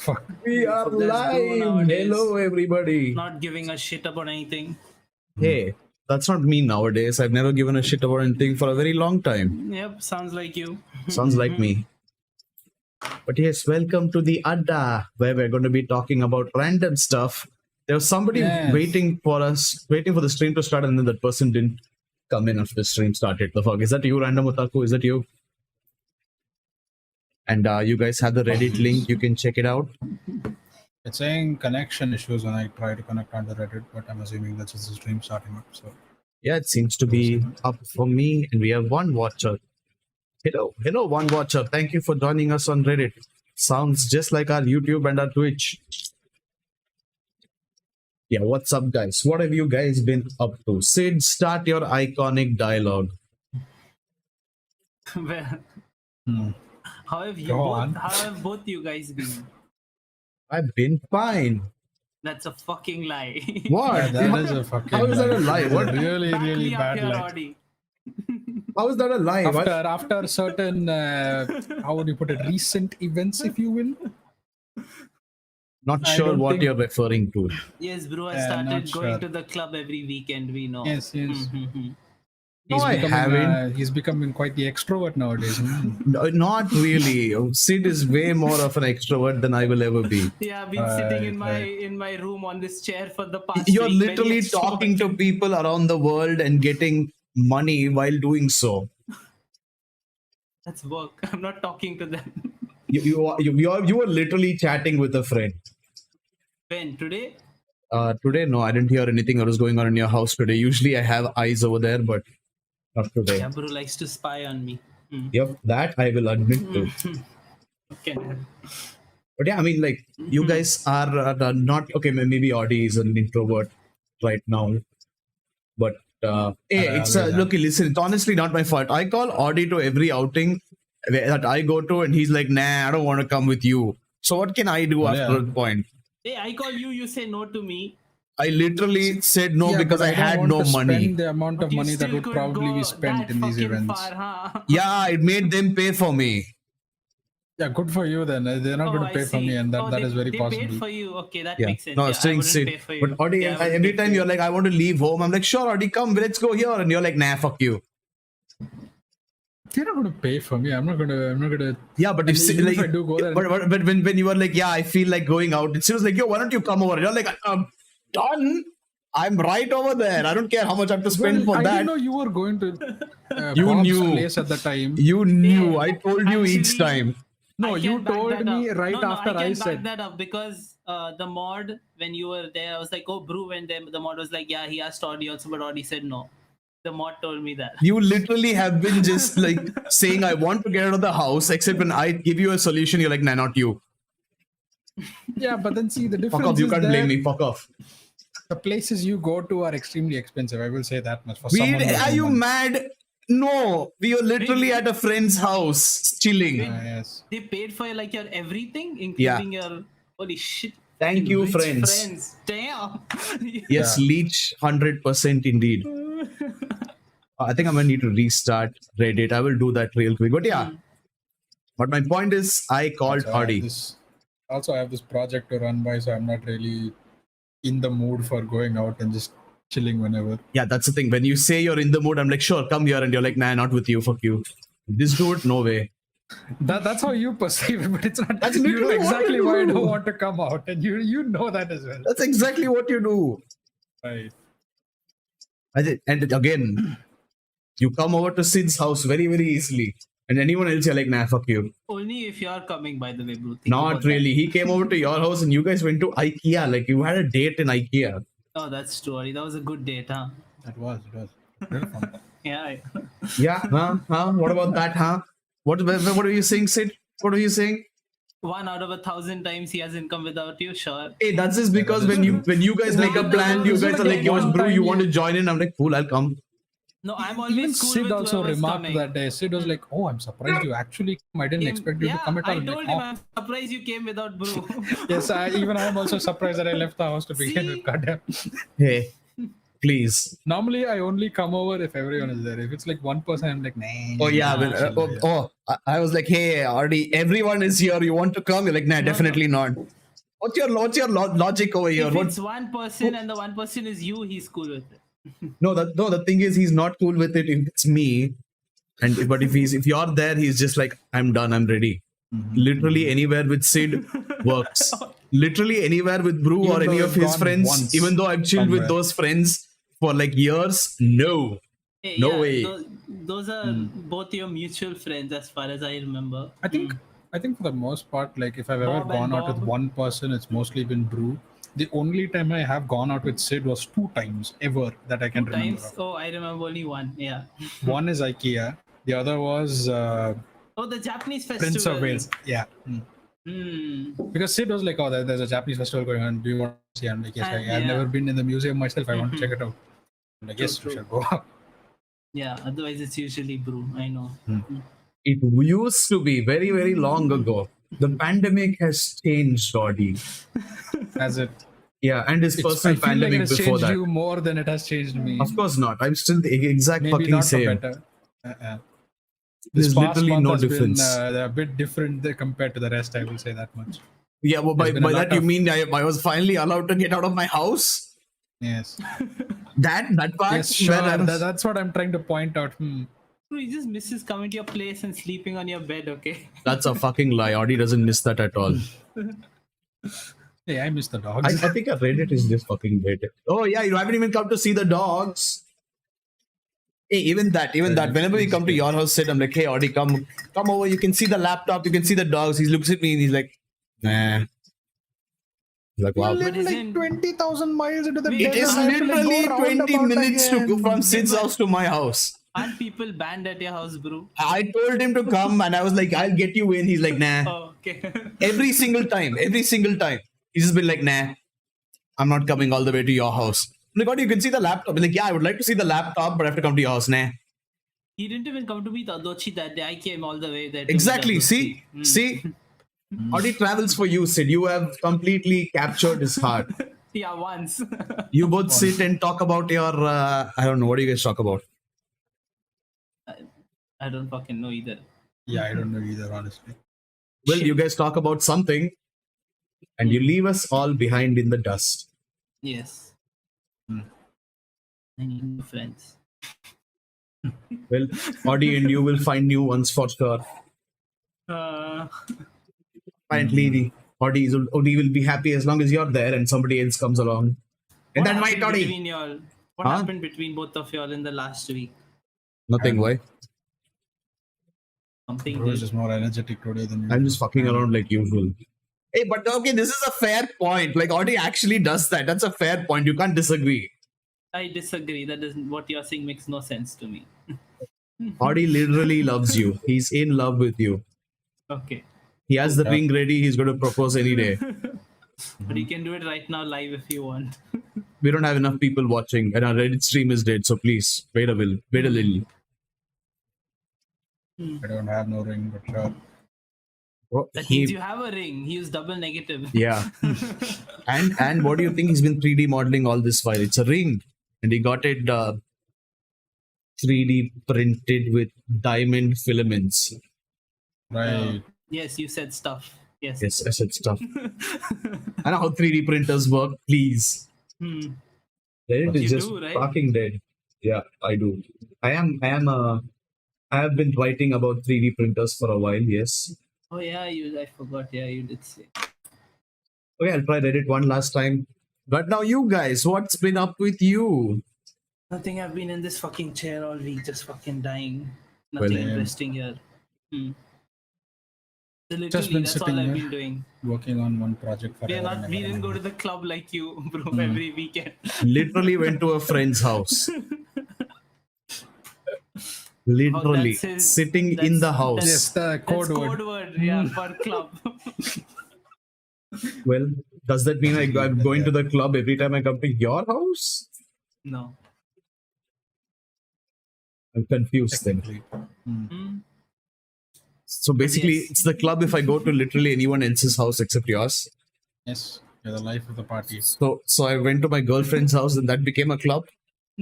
fuck? We are There's bro live. nowadays. Hello, everybody. Not giving a shit about anything. Hey, that's not me nowadays. I've never given a shit about anything for a very long time. Yep, sounds like you. Sounds like me. But yes, welcome to the Adda, where we're going to be talking about random stuff. There was somebody Yes. waiting for the stream to start, and then that person didn't come in after the stream started. The fuck? Is that you, Random Otaku? Is that you? And you guys have the Reddit link. You can check it out. It's saying connection issues when I try to connect on the Reddit, but I'm assuming that's just the stream starting up. So Yeah, it seems to be up for me, and we have one watcher. Hello, one watcher. Thank you for joining us on Reddit. Sounds just like our YouTube and our Twitch. Yeah, what's up, guys? What have you guys been up to? Sid, start your iconic dialogue. Well, how have you Go both? on. How have both you guys been? I've been fine. That's a fucking lie. What? that is a fucking. How is that a lie? That's What? Really, Back really me up bad here, lie. Audi. How is that a lie? What? After certain, how would you put it, recent events, if you will. Not I sure don't what think- you're referring to. Yes, bro. I Yeah, started not going sure. to the club every weekend. We know. Yes, yes. No, I haven't. He's becoming quite the extrovert nowadays. No, not really. Sid is way more of an extrovert than I will ever be. Yeah, I've been sitting in Right, in my room on this chair for the past. You're week, very literally extrovert. talking to people around the world and getting money while doing so. That's work. I'm not talking to them. You were literally chatting with a friend. When today? Today, no, I didn't hear anything that was going on in your house today. Usually, I have eyes over there, but not today. Yeah, bro likes to spy on me. Yep, that I will admit to. Okay. But yeah, I mean, like, you guys are not okay. Maybe Audie is an introvert right now, but hey, it's look, listen. It's honestly not my fault. I call Audie to every outing that I go to, and he's like, "Nah, I don't want to come with you." So what can I do after a point? Hey, I call you. You say no to me. I literally said no Yeah, because but I don't had want no to money. Spend the amount of You money that still would could probably go be spent that in these fucking events. Far, huh? Yeah, it made them pay for me. Yeah, good for you then. They're not going I to pay for see. me, and that they, is very they possible. paid for you. Okay, that Yeah. makes sense. No, I Yeah, was I saying wouldn't Sid. pay for you. But Audie, Yeah, I wouldn't every pay for time you. you're like, I want to leave home. I'm like, sure, Audie, come, let's go here. And you're like, nah, fuck you. You're not going to pay for me. I'm not going to. Yeah, but if, even like, if I do go there, but when you were like, yeah, I feel like going out, it was like, yo, why don't you come over? You're like, done. I'm right over there. I don't care how much I have to spend for I that. didn't know you were going to. You Bob's knew. place at the time. You knew. Yeah, I told you each actually- time. No, I you can back told that me up. right No, after I I can said. back that up because the mod, when you were there, I was like, oh, Brew went there. The mod was like, yeah, he asked Audie also, but Audie said no. The mod told me that. You literally have been just like saying, I want to get out of the house, except when I give you a solution, you're like, nah, not you. Yeah, but then see the Fuck difference off. You is can't that blame me. Fuck off. the places you go to are extremely expensive. I will say that much for We, someone. with are you money. mad? No. We were literally at a friend's house, chilling. Yes. They paid for like your everything, including your holy shit. Thank fucking you, rich friends. Damn. Yes, Leech 100% indeed. I think I'm gonna need to restart Reddit. I will do that real quick. But yeah. But my point is, I called So I have Audie. I have this project to run by, so I'm not really in the mood for going out and just chilling whenever. Yeah, that's the thing. When you say you're in the mood, I'm like, sure, come here. And you're like, nah, not with you. Fuck you. This dude, no way. That's how you perceive it, but it's not. That's You know literally what exactly I why I do. don't want to come out, and you know that as well. That's exactly what you do. Right. And again, you come over to Sid's house very, very easily. And anyone else, you're like, nah, fuck you. Only if you're coming, by the way, bro. Think Not about really. He came over to your house and you guys went to IKEA. Like, you had a date in IKEA. That. Oh, that's true. Audie. That was a good date, huh? It was. Really fun. Yeah. Yeah, huh? What about that, huh? What are you saying, Sid? What are you saying? 1 out of 1,000 times he hasn't come without you, sure. Hey, that's just because when you guys make a plan, you guys are like, yo, bro, you want to join in? I'm like, cool, I'll come. No, I'm Even always cool Sid with also whoever's remarked coming. that day. Sid was like, "Oh, I'm surprised you actually came. I didn't expect you to come at all." I I'm told like, him "Oh." I'm surprised you came without Brew. Yes, even I'm also surprised that I left the house to begin See? with. Goddamn. Hey, please. Normally, I only come over if everyone is there. If it's like one person, I'm like, nah. Oh yeah, Yeah. I was like, hey, already everyone is here. You want to come? You're like, nah, definitely not. What's your logic over here? If What? it's one person and the one person is you, he's cool with it. No, the thing is, he's not cool with it if it's me. But if you're there, he's just like, I'm done. I'm ready. Literally anywhere with Sid works. Literally anywhere with Brew Even or though any of we've his gone friends. once Even though I've chilled with somewhere. those friends for like years, no. Hey, No way. Those are both your mutual friends, as far as I remember. I think for the most part, like if I've ever Bob and gone out with Bob. one person, it's mostly been Brew. The only time I have gone out with Sid was 2 times ever that I can remember. Times. Oh, I remember only one. Yeah. One is IKEA. The other was Oh, the Japanese festival. Prince of Wales. Yeah. Because Sid was like, oh, there's a Japanese festival going on. Do you want to see? I'm like, yes, I've Yeah. never been in the museum myself. I want to check it out. I'm like, yes, we True. shall go. Yeah. Otherwise, it's usually Brew. I know. It used to be very, very long ago. The pandemic has changed Roddy. As it. Yeah, and his I personal feel like it pandemic has before changed that. you more than it has changed me. Of course not. I'm still the exact Maybe fucking not for same. better. There's This past literally month no has difference. been a bit different compared to the rest. I will say that much. Yeah, well, by There's been a that lot you of- mean I was finally allowed to get out of my house? Yes. That part? Yes, where sure. I was- That's what I'm trying to point out. Bro, he just misses coming to your place and sleeping on your bed. Okay. That's a fucking lie. Audi doesn't miss that at all. Hey, I miss the dogs. I think a Reddit is just fucking dead. Oh yeah, you haven't even come to see the dogs. Hey, even that. Whenever we come to your house, Sid, I'm like, hey, Audi, come over. You can see the laptop. You can see the dogs. He looks at me and he's like, nah. He's like, wow. You live But like isn't- 20,000 miles into the It It desert. is I have to, like, literally go 20 roundabout minutes to go again. from Sid's house to my house. Aren't people banned at your house, Brew? I told him to come and I was like, I'll get you in. He's like, nah. Oh, okay. Every single time. He's just been like, nah, I'm not coming all the way to your house. I'm like, God, you can see the laptop. I'm like, yeah, I would like to see the laptop, but I have to come to your house. Nah. He didn't even come to meet Adochi that day. I came all the way there. To Exactly. meet See? Adochi. See? Audi travels for you, Sid. You have completely captured his heart. Yeah, once. You both sit and talk about your, I don't know, what do you guys talk about? I don't fucking know either. Yeah, I don't know either, honestly. Well, you guys talk about something and you leave us all behind in the dust. Yes. I need new friends. Well, Audi and you will find new ones for sure. Apparently, Audi will be happy as long as you're there and somebody else comes along. And What that might happened Audi. between y'all? What Huh? happened between both of y'all in the last week? Nothing, why? Something Bro is did. just more energetic today than you. I'm just fucking around like usual. Hey, but okay, this is a fair point. Like, Audi actually does that. That's a fair point. You can't disagree. I disagree. That doesn't. What you're saying makes no sense to me. Audi literally loves you. He's in love with you. Okay, He has the ring ready. He's going to propose any day. but you can do it right now live if you want. We don't have enough people watching, and our Reddit stream is dead. So please wait a little. I don't have no ring, but sure. That means you have a ring. He was double negative. Yeah. and what do you think he's been 3D modeling all this while? It's a ring, and he got it 3D printed with diamond filaments. Right. Yes, you said stuff. Yes. Yes, I said stuff. I know how 3D printers work. Please. Hmm. Reddit is You just do, right? fucking dead. Yeah, I do. I have been writing about 3D printers for a while. Yes. Oh yeah, I forgot. Yeah, you did say. Okay, I'll try Reddit one last time. But now you guys, what's been up with you? Nothing. I've been in this fucking chair all week, just fucking dying. Nothing Well, interesting here. So Just literally, been that's all sitting I've here. been doing. Working on one project for We didn't go to the club like you, bro, every weekend. Literally went to a friend's house. Literally that's his- sitting in the house. Yes, the code That's word. code word, yeah, for club. Well, does that mean I'm going to the club every time I come to your house? No. I'm confused then. Technically. Hmm? So basically, Yes. it's the club if I go to literally anyone else's house except yours. Yes, you're the life of the party. So I went to my girlfriend's house and that became a club.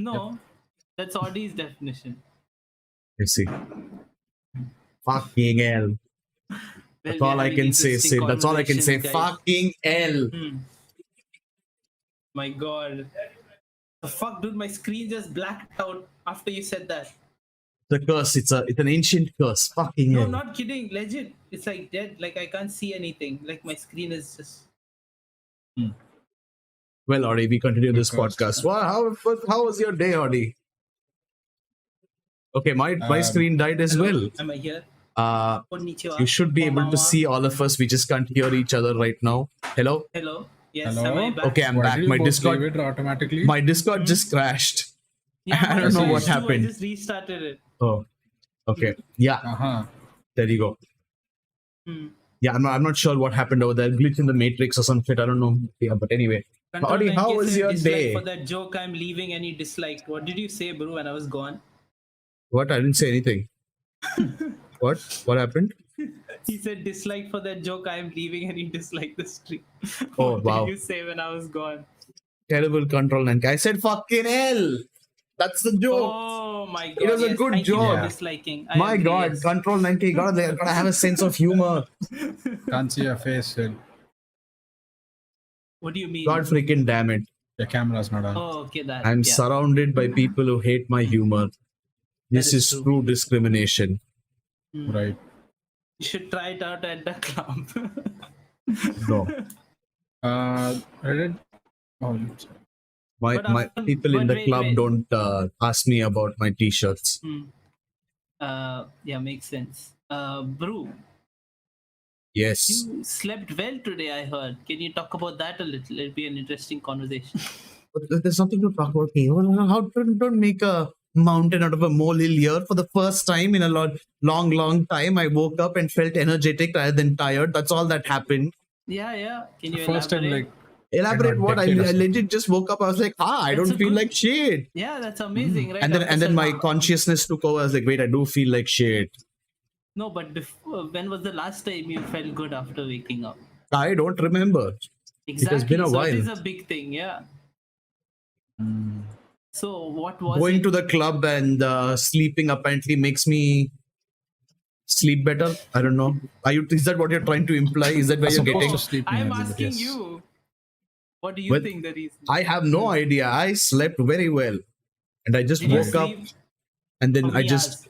No, that's Audie's definition. Let's see. Fucking hell. Well, That's we're all I having can say, interesting Sid. That's all I can say. conversations, guys. Fucking hell. My God. The fuck, dude, my screen just blacked out after you said that. The curse. It's an ancient curse. Fucking No, hell. not kidding. Legit. It's like dead. Like I can't see anything. Like my screen is just. Well, Audi, we continue this Because- podcast. Wow, how was your day, Audi? Okay, my screen died as well. Am I here? Konnichiwa. You should be able to Konbanwa. see all of us. We just can't hear each other right now. Hello? Hello. Yes. Hello? Am I back? Okay, I'm Why back. did you My both Discord leave it automatically? my Discord just crashed. Yeah, I don't know mine what too. I happened. just restarted it. Oh, okay. Yeah, Uh-huh. there you go. Hmm. Yeah, I'm not sure what happened over there. Glitch in the matrix or some shit. I don't know. Yeah, but anyway. Control Audi, in how case was I your dislike day? For that joke, I'm leaving and he disliked. What did you say, bro, when I was gone? What? I didn't say anything. What? What happened? He said dislike for that joke, I'm leaving and he disliked the stream. Oh, What wow. did you say when I was gone? Terrible control, and I said fucking hell. That's the joke. Oh my god. It was a yes. good Thank you joke. for disliking. I My agree, God, yes. control 90. Gotta have a sense of humor. Can't see your face, Sid. What do you mean? God freaking damn it. Your camera's not on. Oh, okay, that. I'm yeah. surrounded by people who hate my humor. This That is is true. true discrimination. Right. You should try it out at the club. No. I did. Oh, sorry. My But people in but the club wait. don't ask me about my t-shirts. Yeah, makes sense. Brew, Yes. you slept well today, I heard. Can you talk about that a little? It'll be an interesting conversation. But there's nothing to talk about here. How don't make a mountain out of a molehill here? For the first time in a long time, I woke up and felt energetic rather than tired. That's all that happened. Yeah. Can you First time, elaborate? like, Elaborate Not what? I decade or something. legit just woke up. I was like, I That's don't a feel good- like shit. Yeah, that's amazing, right? And After then my such- consciousness took over. I was like, wait, I do feel like shit. No, but when was the last time you felt good after waking up? I don't remember. Exactly. has been a so while. it is a big thing, yeah. So what was Going it? to the club and sleeping apparently makes me sleep better. I don't know. Is that what you're trying to imply? Is that where you're Supposed getting? to sleep I'm near the asking yes. you. What do you Well, think the reason? I have no idea. I slept very well, and I just Did you woke up, sleep and then for I me just. hours?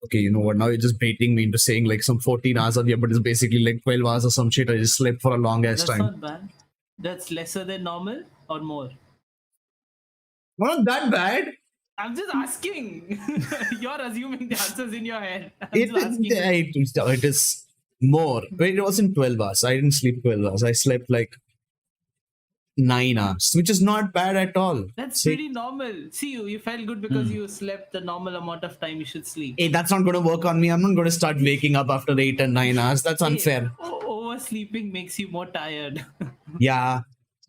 Okay, you know what? Now you're just baiting me into saying like some 14 hours of here, but it's basically like 12 hours or some shit. I just slept for a long ass That's time. not bad. That's lesser than normal or more? Not that bad. I'm just asking. You're assuming the answers in your head. I'm It just asking. it is more. Wait, it wasn't 12 hours. I didn't sleep 12 hours. I slept like 9 hours, which is not bad at all. That's See, pretty normal. See, you felt good because you slept the normal amount of time you should sleep. hey, that's not going to work on me. I'm not going to start waking up after 8 and 9 hours. That's unfair. Oversleeping makes you more tired. Yeah.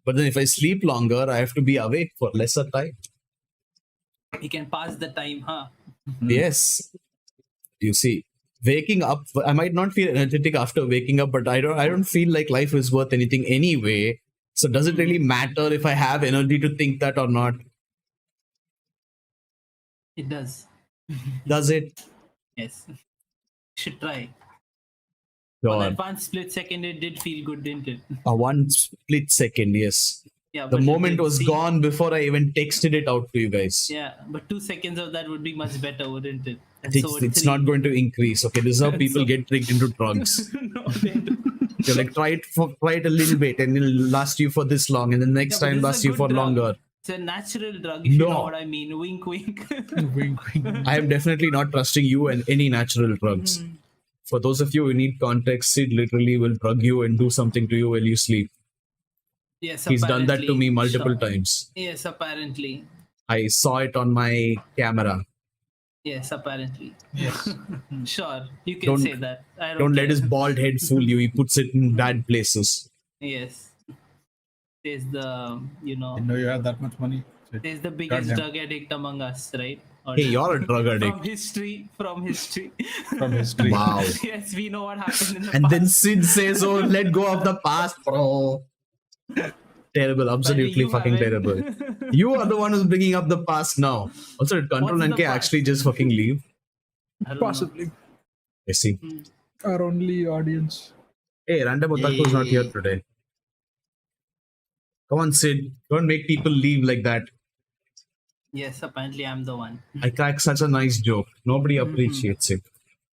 But then if I sleep longer, I have to be awake for lesser time. You can pass the time, huh? Yes. You see, waking up, I might not feel energetic after waking up, but I don't feel like life is worth anything anyway. So does it really matter if I have energy to think that or not? It does. Does it? Yes. Should try. Sure. On that one split second, it did feel good, didn't it? A one split second, yes. Yeah. The but it moment did was seem- gone before I even texted it out to you guys. Yeah, but 2 seconds of that would be much better, wouldn't it? It's not going to increase. Okay, this is how people get tricked into drugs. No, they don't. You're like, try it a little bit and it'll last you for this long, and the next Yeah, but time this is lasts a you good for drug. longer. It's a natural drug, if you No. know what I mean. Wink, wink. Wink, wink. I am definitely not trusting you and any natural drugs. For those of you who need context, Sid literally will drug you and do something to you while you sleep. Yes, He's done that to apparently. me multiple Sure. times. Yes, apparently. I saw it on my camera. Yes, apparently. Yes. Sure, you can Don't- say that. I Don't let care. his bald head fool you. He puts it in bad places. Yes. There's the, you know, Didn't know you had that much money. there's the biggest Goddamn. drug addict among us, right? Or- Hey, you're a drug From addict. history. From history. From history. Wow. Yes, we know what happened in the And past. then Sid says, oh, let go of the past, bro. Terrible, absolutely you fucking haven't. terrible. You are the one who's bringing up the past now. Also, did Control What's and the K past? actually just fucking leave? I don't know. Possibly I see. our only audience. Hey, Random Otaku is not here today. Come on, Sid. Don't make people leave like that. Yes, apparently I'm the one. I cracked such a nice joke. Nobody appreciates it.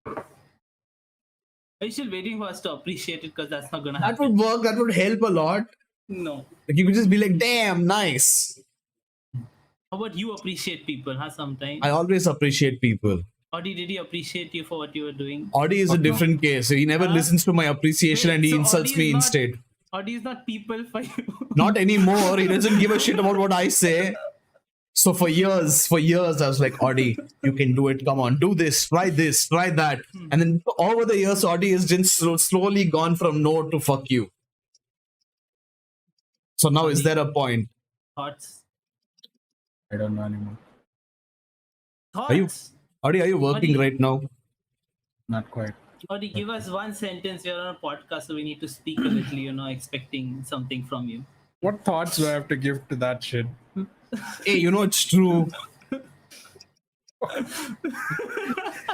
Are you still waiting for us to appreciate it? Because that's not gonna That happen. would work. That would help a lot. No. Like you could just be like, damn, nice. How about you appreciate people, huh? Sometimes. I always appreciate people. Audi, did he appreciate you for what you were doing? Audi is a different case. He never listens to my appreciation and he So insults Audi me is not- instead. Audi is not people for you. Not anymore. He doesn't give a shit about what I say. So for years, I was like, Audi, you can do it. Come on, do this, try that. And then over the years, Audi has just slowly gone from no to fuck you. So now is there a point? Thoughts? I don't know anymore. Thoughts? Audi, are you working Audi. right now? Not quite. Audi, give us one sentence. We're on a podcast, so we need to speak a little, expecting something from you. What thoughts do I have to give to that shit? Hey, it's true.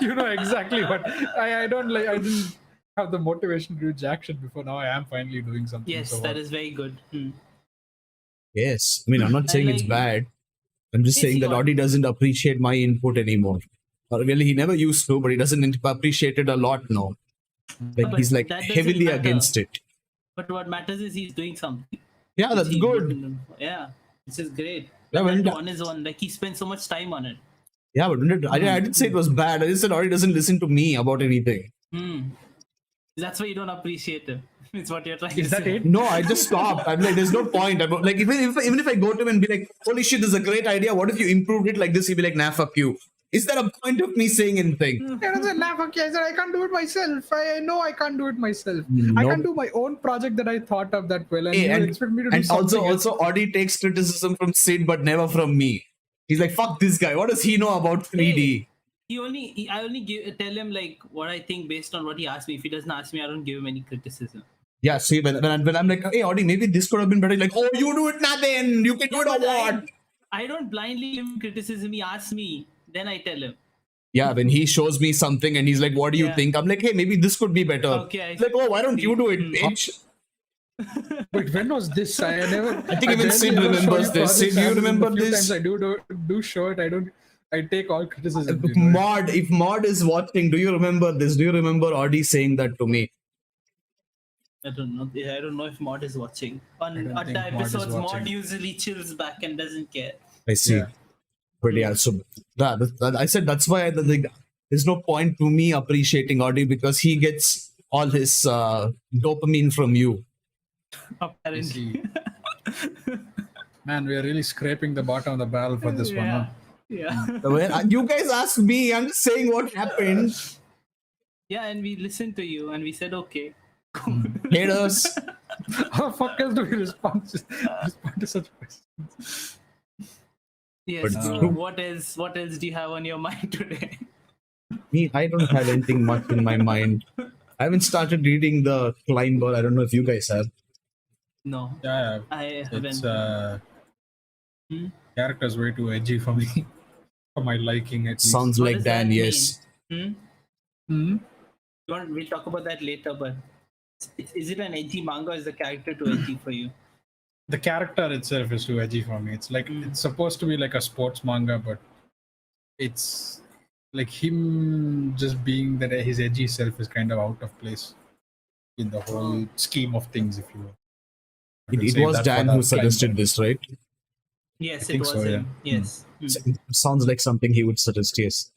You know exactly what I don't like. I didn't have the motivation to do jack shit before. Now I am finally doing something. Yes, so that is very good. Yes. I mean, I'm not saying it's like- bad. I'm just Yes, saying you that are. Audi doesn't appreciate my input anymore. Or really, he never used to, but he doesn't appreciate it a lot now. Like But he's like that doesn't heavily matter. against it. But what matters is he's doing something. Yeah, that's He- good. Yeah, this is great. Yeah, And well, on his own, like he spent so much time on it. Yeah, but I didn't say it was bad. I just said Audi doesn't listen to me about anything. That's why you don't appreciate him. It's what you're trying Is to that say. it? No, I just stopped. I'm like, there's no point. I'm like, even if I go to him and be like, holy shit, this is a great idea. What if you improved it like this? He'd be like, nah, fuck you. Is there a point of me saying anything? I said, nah, fuck you. I said, I can't do it myself. I know I can't do it myself. I Nope. can do my own project that I thought of that well, and Hey, you expect me to do and something else. also, Audi takes criticism from Sid, but never from me. He's like, fuck this guy. What does he know about 3D? I only tell him like what I think based on what he asked me. If he doesn't ask me, I don't give him any criticism. Yeah, see, when I'm like, hey, Audi, maybe this could have been better. Like, oh, you do it now then. You can do it or But what? I don't blindly give him criticism. He asks me, then I tell him. Yeah, when he shows me something and he's like, what do you Yeah. think? I'm like, hey, maybe this could be better. Okay, I Like, oh, why don't you do it, Hmm. bitch? Wait, when was this? I never. I think even barely Sid ever show remembers you this. Sid, projects. do you I remember a few this? times I do show it. I take all criticism. Mod, if Mod is watching, do you remember this? Do you remember Audi saying that to me? I don't know. I don't know if Mod is watching. On don't think Adda Mod is episodes, Mod watching. usually chills back and doesn't care. I see. Yeah. But yeah, so that I said that's why there's no point to me appreciating Audi because he gets all his dopamine from you. Apparently. Man, we are really scraping the bottom of the barrel for this one. Huh? Yeah. Well, you guys asked me. I'm just saying what happened. Yeah, and we listened to you and we said okay. Haters. How the fuck else do we respond to such questions? Yes. But- What else do you have on your mind today? Me, I don't have anything much in my mind. I haven't started reading The Climber. I don't know if you guys have. No. Yeah, I it's haven't. character's way too edgy for me, for my liking. At least. Sounds What like does Dan, that yes. mean? Hmm? We'll talk about that later, but is it an edgy manga or is the character too edgy for you? The character itself is too edgy for me. It's like it's supposed to be like a sports manga, but it's like him just being that his edgy self is kind of out of place in the whole scheme of things, if you will. I will It save was that Dan for who the suggested climber. this, right? Yes, I it think was so, him. yeah. Yes. It sounds like something he would suggest, yes.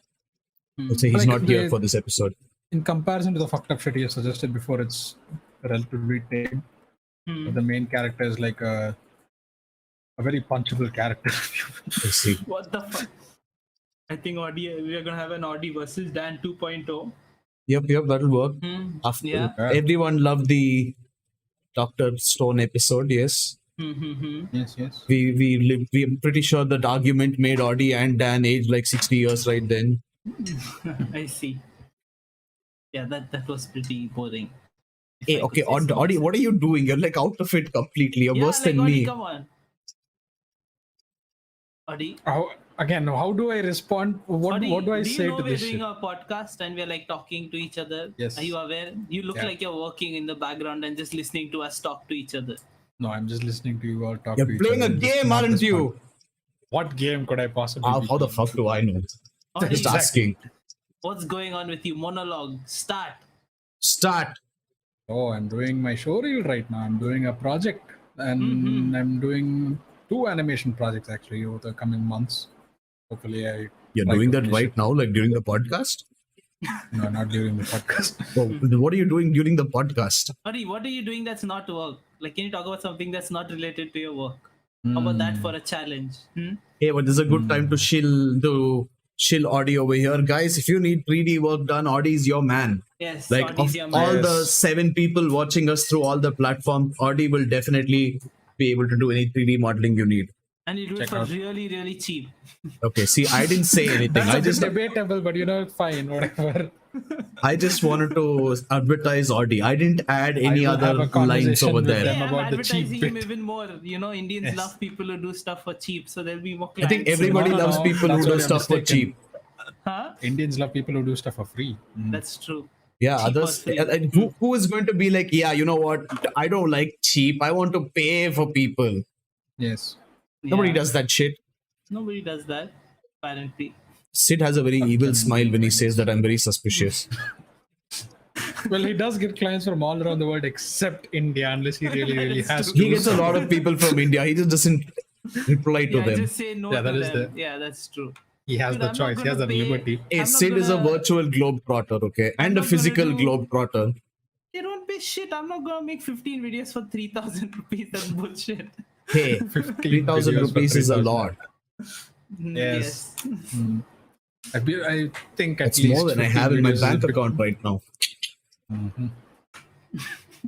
I'd say he's Like not here the- for this episode. In comparison to the fucked up shit he has suggested before, it's relatively tame. But the main character is like a very punchable character. I see. What the fuck? I think we are gonna have an Audi versus Dan 2.0. Yep, that'll work. After Yeah. everyone loved the Dr. Stone episode, yes. Yes. We're pretty sure that argument made Audi and Dan age like 60 years right then. I see. Yeah, that was pretty boring. If Hey, I okay, could say Audi, small what are you doing? You're like out of it completely. You're Yeah, worse like than Audi, me. come on. Audi, How do I respond? What Audi, do I do you say know to we're this doing shit? a podcast and we're like talking to each other? Yes. Are you aware? You look Yeah. like you're working in the background and just listening to us talk to each other. No, I'm just listening to you all talk You're to each playing other a and just game, not aren't respond. you? What game could I possibly be How the playing? fuck do I know? Audi, Just Exactly. asking. what's going on with you? Monologue, start. Start. Oh, I'm doing my showreel right now. I'm doing a project, and Mhm. I'm doing 2 animation projects actually over the coming months. Hopefully, I You're try doing to that finish right it. now, like during the podcast? No, not during the podcast. Oh, what are you doing during the podcast? Audi, what are you doing that's not work? Like, can you talk about something that's not related to your work? How about that for a challenge? Hey, but this is a good time to chill Audi over here. Guys, if you need 3D work done, Audi is your man. Yes, Like Audi's of your all man. the Yes. 7 people watching us through all the platforms, Audi will definitely be able to do any 3D modeling you need. And you do it Check for out. really, really cheap. Okay, see, I didn't say anything. That's I a bit just debatable, but fine, whatever. wanted to advertise Audi. I didn't add any will other have a lines conversation over with there. them Hey, I'm about the cheap advertising him bit. even more. Indians Yes. love people who do stuff for cheap, so there'll be more I clients. think everybody No, loves people who that's do where you're stuff for mistaken. cheap. Huh? Indians love people who do stuff for free. That's true. Yeah, Cheap or others. free. And who is going to be like, yeah, you know what? I don't like cheap. I want to pay for people. Yes. Nobody Yeah. does that shit. Nobody does that, apparently. Sid has a very evil smile when he says that I'm very suspicious. Well, he does get clients from all around the world except India, unless he really That's has true. to. He gets a lot of people from India. He just doesn't reply to Yeah, them. just say no Yeah, to that is them. the- Yeah, that's true. He has Dude, the I'm not choice. He has gonna that pay- liberty. Hey, I'm not Sid is a gonna- virtual globetrotter, okay? And a not gonna physical do- globetrotter. They don't pay shit. I'm not gonna make 15 videos for 3,000 rupees. That's bullshit. Hey, 3,000 videos for rupees is a 3,000. lot. Yes. I think at That's least more than I 15 have in my videos is a bank bit- account right now.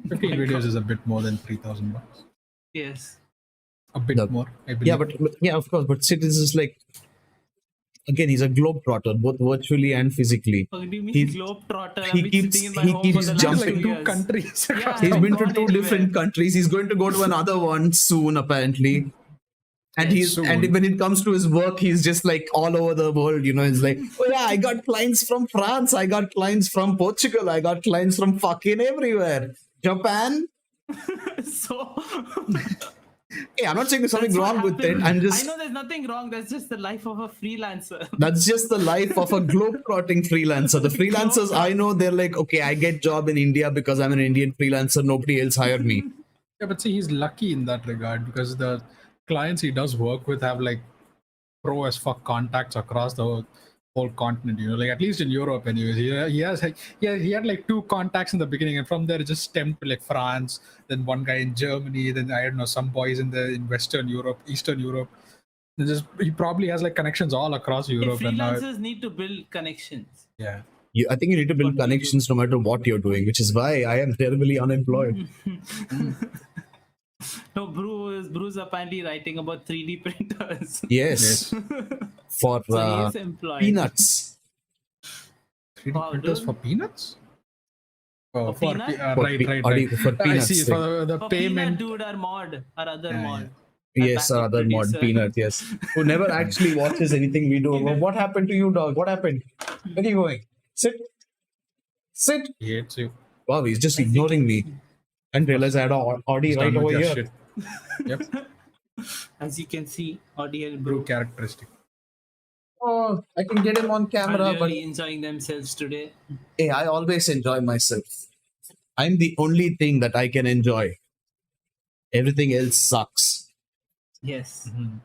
15 videos is a bit more than $3,000. Yes. A bit No. more, I believe. Yeah, but yeah, of course. But Sid is just like, again, he's a globetrotter, both virtually and physically. What do you mean He- globetrotter? he I've been keeps- sitting in my he home keeps for the jumping. last like 2 two years. countries. Yeah, across He's I've been to gone 2 anywhere. different countries. He's going to go to another one soon, apparently. And Yeah, he's soon. and when it comes to his work, he's just like all over the world. He's like, oh yeah, I got clients from France, I got clients from Portugal, I got clients from fucking everywhere. Japan. So Hey, I'm not saying there's something that's what wrong with it. happened. I'm I just know there's nothing wrong. That's just the life of a freelancer. that's just the life of a globetrotting freelancer. The freelancers I know, they're like, okay, I get job in India because I'm an Indian freelancer. Nobody else hire me. Yeah, but see, he's lucky in that regard because the clients he does work with have like pro as fuck contacts across the whole continent. Like at least in Europe, anyways. He has like he had like 2 contacts in the beginning, and from there it just stemmed to like France, then one guy in Germany, then I don't know some boys in Western Europe, Eastern Europe. And just he probably has like connections all across Hey, Europe, and now freelancers need to build connections. yeah. I think you need to build connections no matter what you're doing, which is why I am terribly unemployed. No, Bruce apparently writing about 3D printers. Yes. For So he is employed. peanuts. 3D Wow, printers dude. for peanuts? Oh, For peanut? For right. for I peanuts see thing. for the For payment. Peanut Dude, our mod, our other Yeah, mod. Yes, backup other mod producer. peanut. Yes, who never actually watches anything we do. What happened to you, dog? What happened? Where are you going? Sit. He hates you. Wow, he's just ignoring me. And realize I had an Audi He's right done over with your here. shit. Yep. As you can see, Audi and Brew Brew characteristic. Oh, I can get him on are camera, but really enjoying themselves today. hey, I always enjoy myself. I'm the only thing that I can enjoy. Everything else sucks. Yes. Mm-hmm.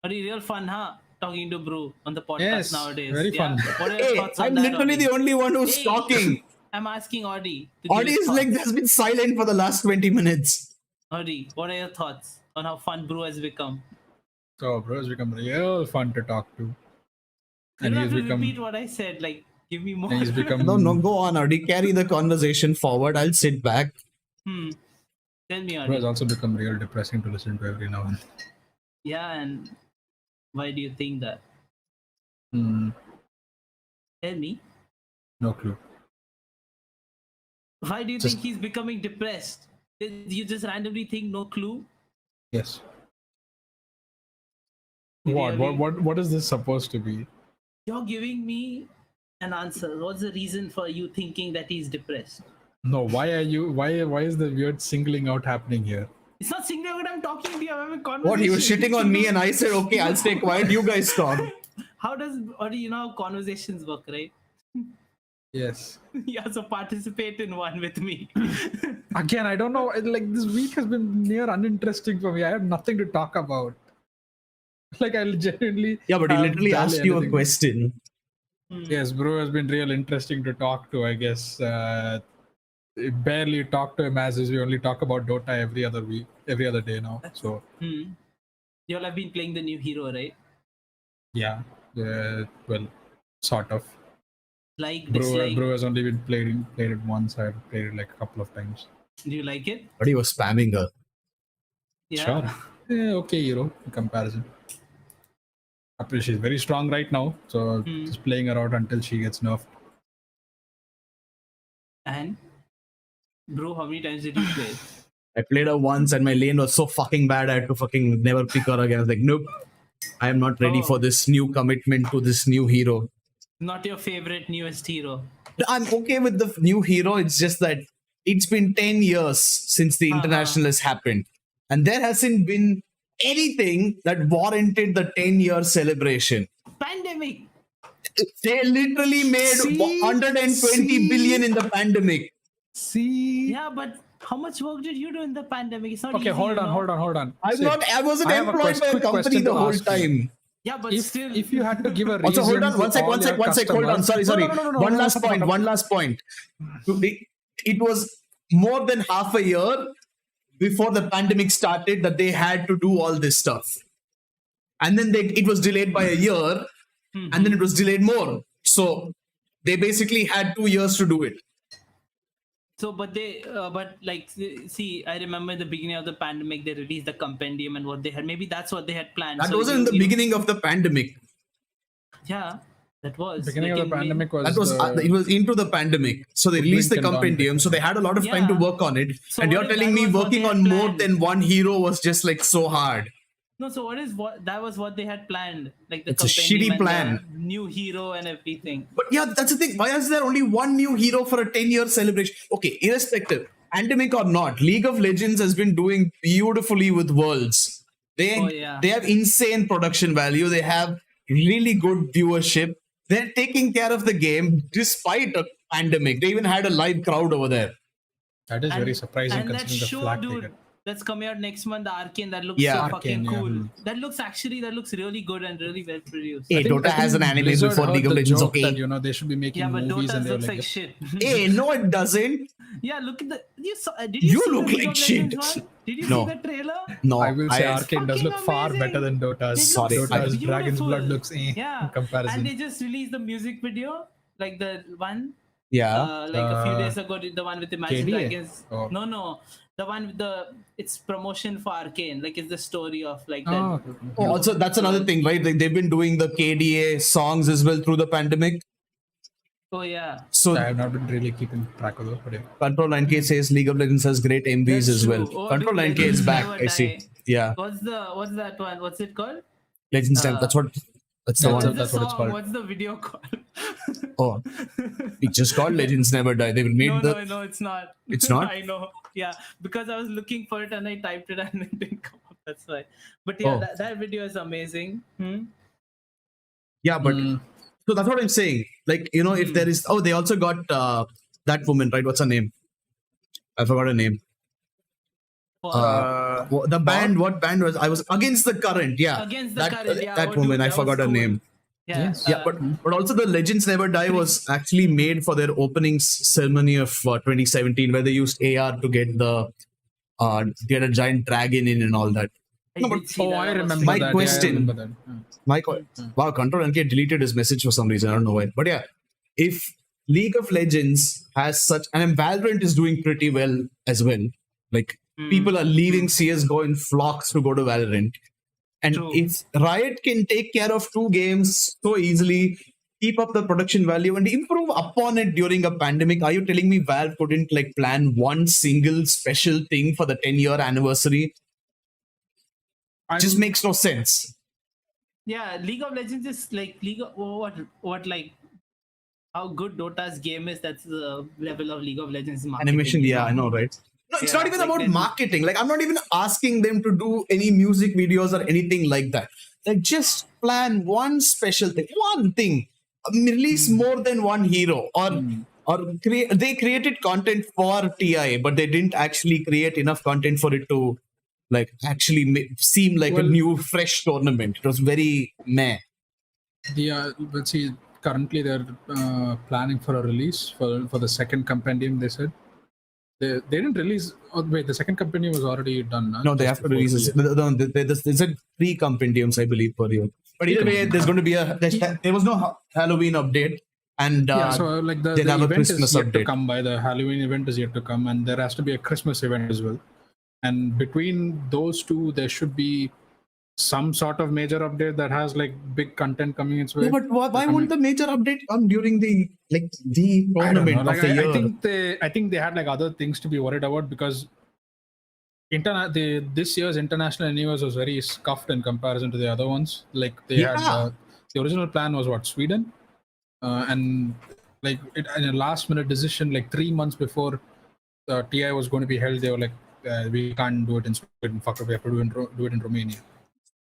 Audi, real fun, huh? Talking to Brew on the podcast Yes, nowadays. very fun. What are your Hey, thoughts on I'm that, literally Audi? the only one who's Hey, talking. I'm asking Audi. To give Audi his is like thoughts. has been silent for the last 20 minutes. Audi, what are your thoughts on how fun Brew has become? So, bro, it's become real fun to talk to. You And don't he's have to become. repeat what I said. Like, give me more. And he's become. No, go on, Audi. Carry the conversation forward. I'll sit back. Tell me, Bro Audi. has also become real depressing to listen to every now and then. Yeah, and why do you think that? Hmm, Tell me. no clue. Why do you think he's becoming depressed? You just randomly think, no clue? Yes. Really? What is this supposed to be? You're giving me an answer. What's the reason for you thinking that he's depressed? No, why are you? Why is the weird singling out happening here? It's not singling out. I'm talking to you. I'm having a conversation. What, he was shitting on me and I said, okay, I'll stay quiet. You guys talk. How does, or you know how conversations work, right? Yes. Yeah, so participate in one with me. Again, I don't know. Like this week has been near uninteresting for me. I have nothing to talk about. Like I genuinely. Yeah, but he have literally barely asked you a anything. question. Yes, bro has been real interesting to talk to. I guess we barely talk to him as is. We only talk about Dota every other week, every other day now. So You all have been playing the new hero, right? yeah, well, sort of. Like, Bro dislike. has only been played it once. I've played it like a couple of times. Do you like it? But he was spamming her. Yeah. Sure. Yeah, okay, hero in comparison. She's very strong right now, so just playing her out until she gets nerfed. And bro, how many times did you play? I played her once and my lane was so fucking bad I had to fucking never pick her again. I was like, nope, I am not ready for this new commitment to this new hero. Not your favorite newest hero. I'm okay with the new hero. It's just that it's been 10 years since the international has happened. And there hasn't been anything that warranted the 10-year celebration. Pandemic. They literally made 120 billion in the pandemic. See? Yeah, but how much work did you do in the pandemic? It's not Okay, easy, hold on. I wasn't I have a employed by a quick company question the to whole ask you. time. Yeah, but If you had to give a reason. Also, hold on, to one sec. all your Hold on. customers- Sorry. No, One last point. It was more than half a year before the pandemic started that they had to do all this stuff. And then it was delayed by a year, and then it was delayed more. So they basically had 2 years to do it. So, but see, I remember the beginning of the pandemic, they released the compendium and what they had. Maybe that's what they had planned. That wasn't in the beginning of the pandemic. Yeah, that was. Beginning of the pandemic was. It was into the pandemic. So they released the compendium. So they had a lot of time to work on it. So and you're telling me working on more than one hero was just like so hard. No, so that was what they had planned. Like the It's a shitty plan. New hero and everything. But yeah, that's the thing. Why is there only one new hero for a 10-year celebration? Okay, irrespective, pandemic or not, League of Legends has been doing beautifully with Worlds. They have insane production value. They have really good viewership. They're taking care of the game despite a pandemic. They even had a live crowd over there. That is very surprising and considering that the flag dude, ticket. that's coming out next month, the Arcane, that looks so fucking cool. Yeah. That looks really good and really well produced. Hey, Dota has an anime Blizzard before heard League of the Legends, joke okay? That, they should be making Yeah, but movies Dota and looks they're like shit. Hey, no, it doesn't. Yeah, look at the. Did You see look the League like of shit. Legends one? Did you No. see the trailer? No, I will say Arcane does fucking look far amazing. better than Dota's. It looks Dota's beautiful. Dragon's Blood looks in Yeah, comparison. and they just released the music video, like the one. Yeah. Like a few days ago, the one with Imagine KDA? Dragons. Oh. No, the one with it's promotion for Arcane. Like it's the story of like that. Oh, Oh, also, that's another thing, right? Like, they've been doing the KDA songs as well through the pandemic. Oh yeah. So I have not been really keeping track of those. But yeah. Control 9K says League of Legends has great MVs That's as well. true. Oh, Control dude, 9K is Legends back. never I see. die. Yeah. What's that one? What's it called? Legends Time. That's the one. That's what it's called. What's the video called? Oh, it's just called Legends Never Die. They will made No, it's not. It's not? I know. Yeah, because I was looking for it and I typed it and it didn't come up. That's why. But yeah, that video is amazing. Yeah, but so that's what I'm saying. Like, if there is, they also got that woman, right? What's her name? I forgot her name. The band, what band was? I was Against the Current. Yeah, Against the Current. Yeah, that woman. I forgot her name. Yeah, Yeah, but also the Legends Never Die was actually made for their opening ceremony of 2017, where they used AR to get get a giant dragon in and all that. I remember My that. question. Yeah, I remember that. Wow, Control NK deleted his message for some reason. I don't know why. But yeah, if League of Legends has such, and Valorant is doing pretty well as well. Like, people are leaving CSGO in flocks to go to Valorant. And if Riot can take care of 2 games so easily, keep up the production value and improve upon it during a pandemic. Are you telling me Valve couldn't like plan one single special thing for the 10-year anniversary? Just makes no sense. Yeah, League of Legends is like what like how good Dota's game is. That's the level of League of Legends marketing. Animation, yeah, I know, right? No, it's Yeah, not even like about then- marketing. Like, I'm not even asking them to do any music videos or anything like that. Like, just plan one special thing, one thing. Release more than one hero, or they created content for TI, but they didn't actually create enough content for it to like actually seem like a new, fresh tournament. It was very meh. Let's see. Currently, they're planning for a release for the second compendium. They said they didn't release. Oh, wait, the second compendium was already done. No, they have to release this. They said 3 compendiums, I believe, per year. But either way, there's going to be there was no Halloween update, and so like the they'll have a event Christmas is yet to update. come by. The Halloween event is yet to come, and there has to be a Christmas event as well. And between those two, there should be some sort of major update that has like big content coming its way. Yeah, but why won't the major update come during the tournament Like, of the year? I think they had like other things to be worried about because this year's international universe was very scuffed in comparison to the other ones. Like they had the original plan was Sweden, and like in a last minute decision like 3 months before TI was going to be held, they were like we can't do it in Sweden. Fuck it, we have to do it in Romania.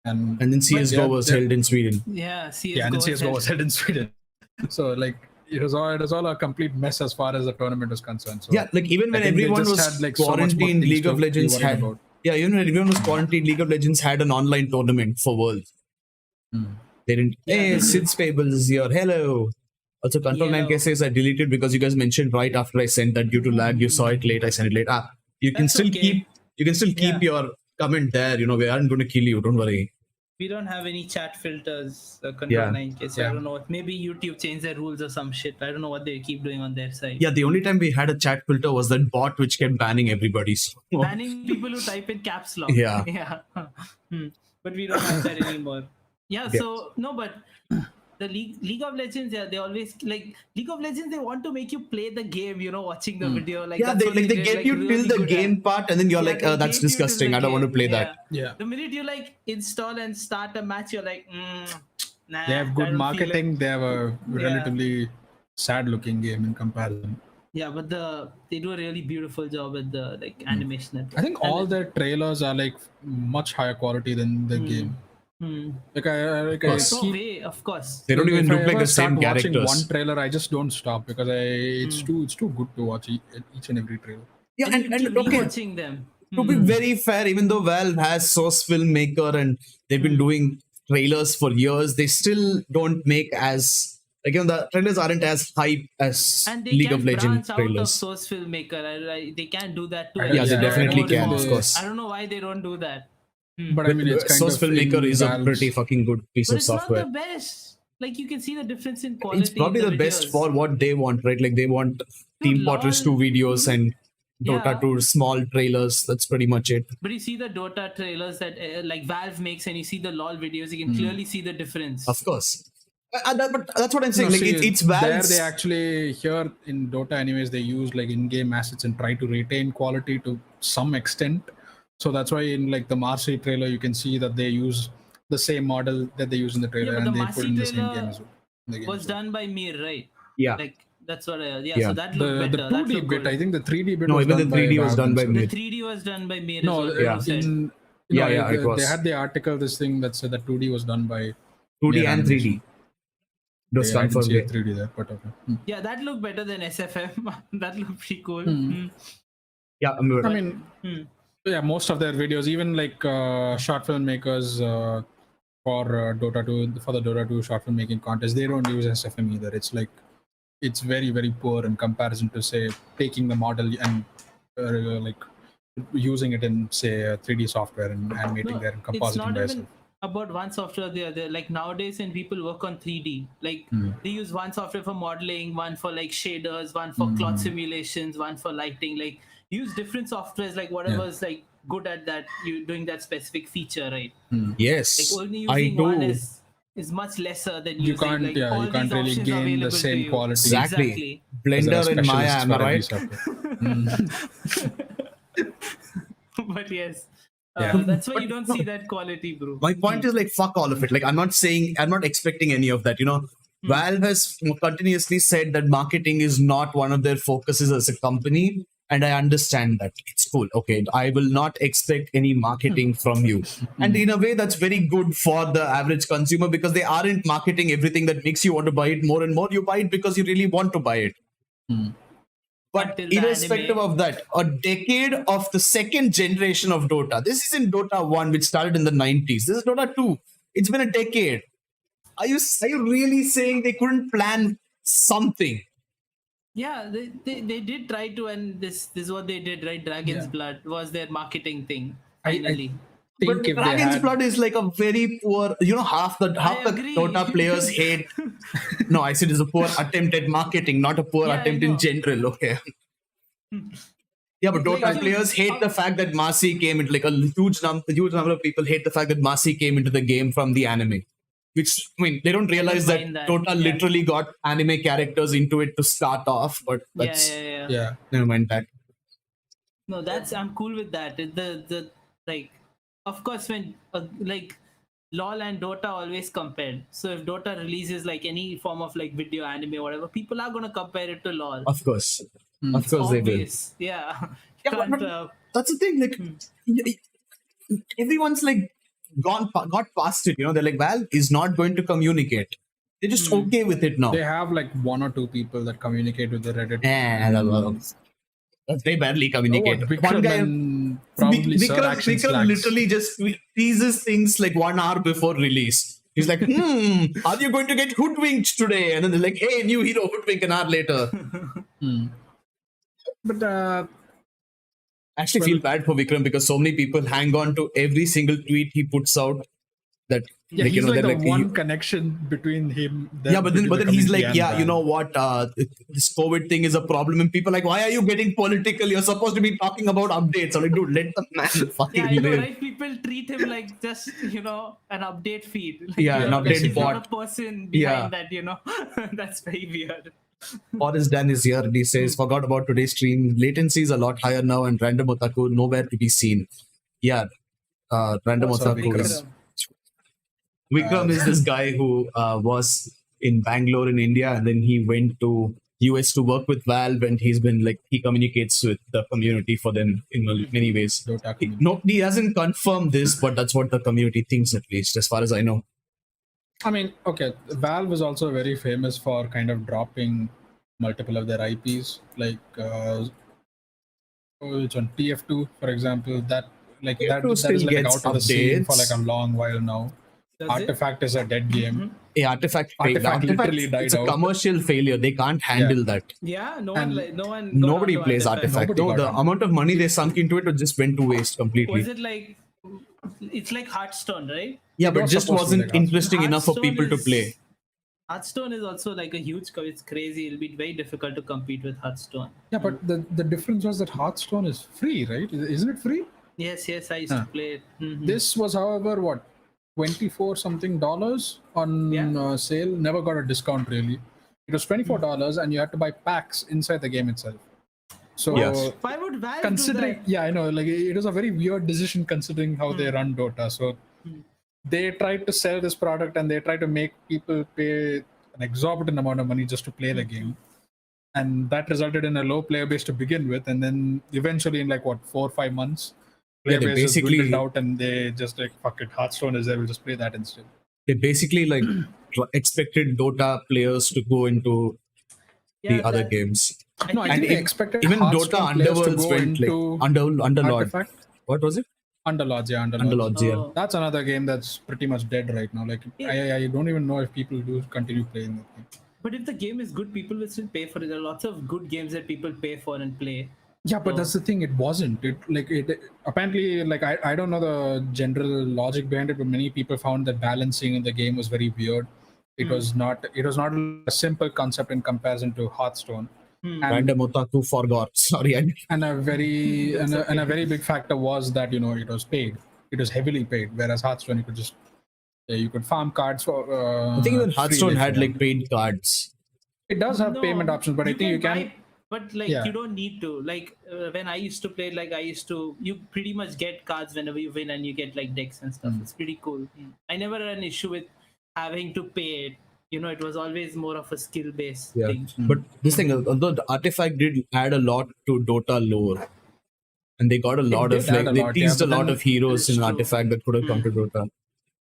And then CS:GO was held in Sweden. Yeah, CS:GO, and then CS:GO was held in Sweden. So like it was all a complete mess as far as the tournament was concerned. So yeah, like even when everyone was had, like, so much more quarantined, things League of to be Legends worried had. about. Yeah, even when everyone was quarantined, League of Legends had an online tournament for Worlds. They didn't. Hey, Sid's Fables is here. Hello. Also, Control 9K says I deleted because you guys mentioned right after I sent that due to lag. You saw it late. I sent it late. You can That's still okay. keep your comment there. You know, we aren't going to kill you. Don't worry. We don't have any chat filters. Control 9K. So I don't know what. Maybe YouTube changed their rules or some shit. I don't know what they keep doing on their side. Yeah, the only time we had a chat filter was that bot which kept banning everybody. So. Banning people who type in caps lock. Yeah. Yeah. But we don't have that anymore. Yeah. So no, but the League of Legends, yeah, they always like League of Legends. They want to make you play the game, you know, watching the video. Like yeah, that's they what get did, like, you really till the good game at. part, and then you're like, they that's get you till disgusting. the I don't want to game. play that. Yeah. The minute you like install and start a match, you're like, nah. They have I good don't marketing. feel like... They have a relatively sad-looking game in comparison. Yeah, but they do a really beautiful job at the like animation. I think all their trailers are like much higher quality than the game. Like I no way, of course. They don't even look I like ever the same start watching characters. one trailer, I just don't stop because it's too good to watch each and every trailer. Yeah, And you keep okay. rewatching them. To be very fair, even though Valve has Source Filmmaker and they've been doing trailers for years, they still don't make as like the trailers aren't as hype as And they League can of Legends branch out of trailers. Source Filmmaker. They can do that too. Yeah, they definitely More can, more. of course. I don't know why they don't do that. But I mean, it's kind Source of Filmmaker in is a Valve's- pretty fucking good piece But of it's software. not the best. Like you can see the difference in quality. It's probably in the best videos. for what they want, right? Like they want Team Fortress 2 LOL. videos and Dota Yeah. 2 small trailers. That's pretty much it. But you see the Dota trailers that like Valve makes, and you see the LOL videos. You can clearly see the difference. Of course. But that's what I'm saying. No, like see, it's Valve's. There they actually here in Dota anyways they use like in-game assets and try to retain quality to some extent. So that's why in like the Marcy trailer you can see that they use the same model that they use in the trailer but and the they Marcy put in the same trailer game as well. in the game was as well. done by Mir, right? Yeah. Like that's what. Yeah. So that looked The better. That 2D looked bit, good. I think the 3D bit No, was even done the 3D by was Valve done by themselves. The Mir. 3D was done by Mir. No, is what you said. It was. They had the article, this thing that said that 2D was done by 2D Mir and 3D. Animation. It was I didn't confirmed. see a 3D there, but okay. Yeah, that looked better than SFM. That looked pretty cool. Yeah, I mean, yeah, most of their videos, even like short film makers for Dota 2, for the Dota 2 short film making contest, they don't use SFM either. It's like, it's very, very poor in comparison to, say, taking the model and like using it in, say, 3D software and animating there and It's compositing not by even itself. about one software or the other. Like nowadays, when people work on 3D, like they use one software for modeling, one for like shaders, one for cloth simulations, one for lighting. Like use different softwares, like whatever's like good at that, you doing that specific feature, right? yes, Like only I using one do. is is much lesser than You using can't, like yeah, all you can't these really options gain the available to same you. quality. Exactly. As a Blender and Maya, specialist am I for every right? software. But yes, Yeah. that's why But you don't no, see that quality, bro. my point is like, fuck all of it. Like, I'm not expecting any of that. Valve has continuously said that marketing is not one of their focuses as a company. And I understand that. It's cool. Okay. I will not expect any marketing from you. And in a way, that's very good for the average consumer because they aren't marketing everything that makes you want to buy it more and more. You buy it because you really want to buy it. But Until the irrespective anime. of that, a decade of the second generation of Dota. This isn't Dota 1, which started in the 90s. This is Dota 2. It's been a decade. Are you really saying they couldn't plan something? Yeah, they did try to, and this is what they did, right? Dragon's Yeah. Blood was their marketing thing. I Finally, But think if they Dragon's had, Blood is like a very poor, half the agree. Dota players hate. No, I said it's a poor attempt at marketing, not a poor Yeah, I attempt in know. general. Okay. Yeah, but It's like Dota you- players hate the fact that Masi came into like a huge number of people hate the fact that Masi came into the game from the anime. Which I mean, they don't realize that mind that, Dota yeah. literally got anime characters into it to start off, but yeah, that's yeah. yeah, never mind that. No, I'm cool with that. The like, of course, when like LOL and Dota always compared. So if Dota releases like any form of like video, anime, or whatever, people are gonna compare it to LOL. Of course, It's they will. obvious. Yeah. Yeah, Can't, but that's the thing. Like, everyone's like got past it. They're like, Valve is not going to communicate. They're just okay with it now. they have like one or two people that communicate with the Reddit. They barely communicate. Vikram One guy, and probably Sir Action Vikram Slacks. literally just teases things like 1 hour before release. He's like, are you going to get hoodwinked today? And then they're like, hey, new hero hoodwink an hour later. But I actually feel bad for Vikram because so many people hang on to every single tweet he puts out. That yeah, he's like they're the one connection between him. Yeah, but then he's like, and yeah, Valve. you know what? This COVID thing is a problem, and people are like, why are you getting political? You're supposed to be talking about updates. I'm like, dude, let the man fucking yeah, I know, live. right? People treat him like just an update feed. Like, Yeah, an update he's bot. not a person Yeah. behind that. That's very weird. Boris Dan is here and he says, forgot about today's stream. Latency is a lot higher now, and random otaku nowhere to be seen. Yeah, random What's up, otaku is. Vikram? Vikram is this guy who was in Bangalore in India, and then he went to US to work with Valve, and he communicates with the community for them in many ways. Dota community. He hasn't confirmed this, but that's what the community thinks, at least, as far as I know. I mean, okay, Valve is also very famous for kind of dropping multiple of their IPs, like it's on TF2, for example. That TF2 that still is like gets out of the scene for updates. like a long while now. Does it? Artifact is a dead game. Artifact literally died it's a out. commercial failure. They can't handle that. Yeah, no And one. Got Nobody onto plays Artifact. Nobody No, got the onto amount of money they sunk into it just went to waste completely. Was it like? It's like Hearthstone, right? Yeah, It but was just supposed to be wasn't like interesting enough for Hearthstone people to is- play. Hearthstone is also like a huge. It's crazy. It'll be very difficult to compete with Hearthstone. Yeah, but the difference was that Hearthstone is free, right? Isn't it free? Yes, I used to play it. Mhm. This was, however, what, $24 something on Yeah. sale. Never got a discount really. It was $24, and you had to buy packs inside the game itself. So Yes. Why would Valve considering, do that? yeah, I know, like it was a very weird decision considering how they run Dota. So they tried to sell this product and they tried to make people pay an exorbitant amount of money just to play the game. And that resulted in a low player base to begin with. And then eventually in like 4 or 5 months, player they base just basically- dwindled out and they just like, fuck it, Hearthstone is there, we'll just play that instead. They basically expected Dota players to go into the other games. No, I And think they expected even Hearthstone Dota players to Underworlds go went like into Underlords. Artifact. What was it? Underlords, yeah, Underlords, yeah. Oh. That's another game that's pretty much dead right now. Like I don't even know if people do continue playing that game. But if the game is good, people will still pay for it. There are lots of good games that people pay for and play. Yeah, but that's the thing. It wasn't. It apparently, like I don't know the general logic behind it, but many people found that balancing in the game was very weird. It was not. It was not a simple concept in comparison to Hearthstone. And, Random otaku forgot. Sorry, and a very and a very big factor was that it was paid. It was heavily paid. Whereas Hearthstone, you could just You could farm cards for. I think even free Hearthstone if had you like want. paid cards. It does have payment options, but I think you can. buy, but like Yeah. you don't need to. Like when I used to play, like I used to, you pretty much get cards whenever you win, and you get like decks and stuff. It's pretty cool. I never had an issue with having to pay it. It was always more of a skill based Yeah, thing. but this thing, although the Artifact did add a lot to Dota lore, and they got a lot did of add a they lot, teased yeah, a but lot then of heroes That's in true. Artifact that could have come to Dota.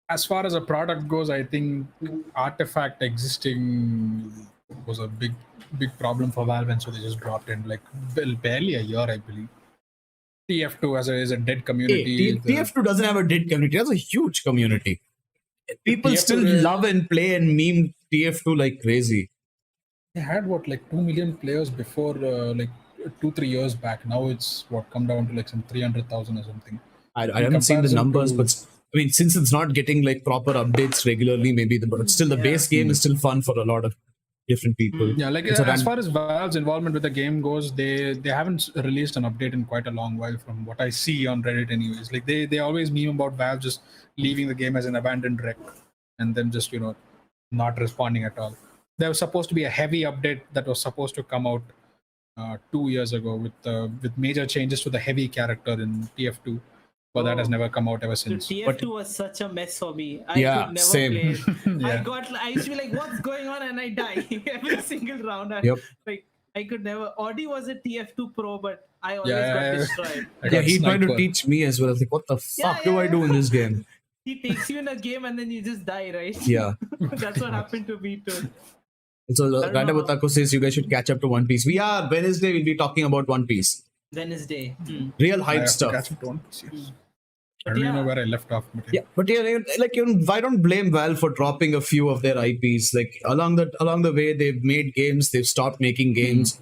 As far as a product goes, I think Artifact existing was a big problem for Valve, and so they just dropped in like barely a year, I believe. TF2 is a dead Hey, community. TF2 doesn't have a dead community; it has a huge community. People TF2 still love and play and meme TF2 like crazy. They had what, like 2 million players before, like 2-3 years back. Now it's what, come down to like some 300,000 or something. I In haven't seen the comparison numbers, to- but I mean, since it's not getting like proper updates regularly, maybe but still the base game is still fun for a lot of different people. Yeah, like It's a as ran- far as Valve's involvement with the game goes, they haven't released an update in quite a long while, from what I see on Reddit, anyways. Like they always meme about Valve just leaving the game as an abandoned wreck, and them just not responding at all. There was supposed to be a heavy update that was supposed to come out 2 years ago with major changes to the heavy character in TF2, but that has Oh. never come out ever So since. TF2 was such a mess for me. I Yeah, could never same. play it. Yeah. I used to be like, what's going on? And I die every single round. Yep. Like I could never. Audi was a TF2 pro, but I always Yeah, got destroyed. I Yeah, got he tried to sniper. teach me as well. I was like, what the fuck do I do in this game? He takes you in a game and then you just die, right? Yeah. That's what happened to me too. So don't Nandemo know. Theme says you guys should catch up to One Piece. We are Wednesday. We'll be talking about One Piece. Wednesday. Real I hype have to stuff. catch up to One Piece, yes. I But don't even know yeah. where I left off. But Yeah, but I don't blame Valve for dropping a few of their IPs. Like along the way, they've made games, they've stopped making games.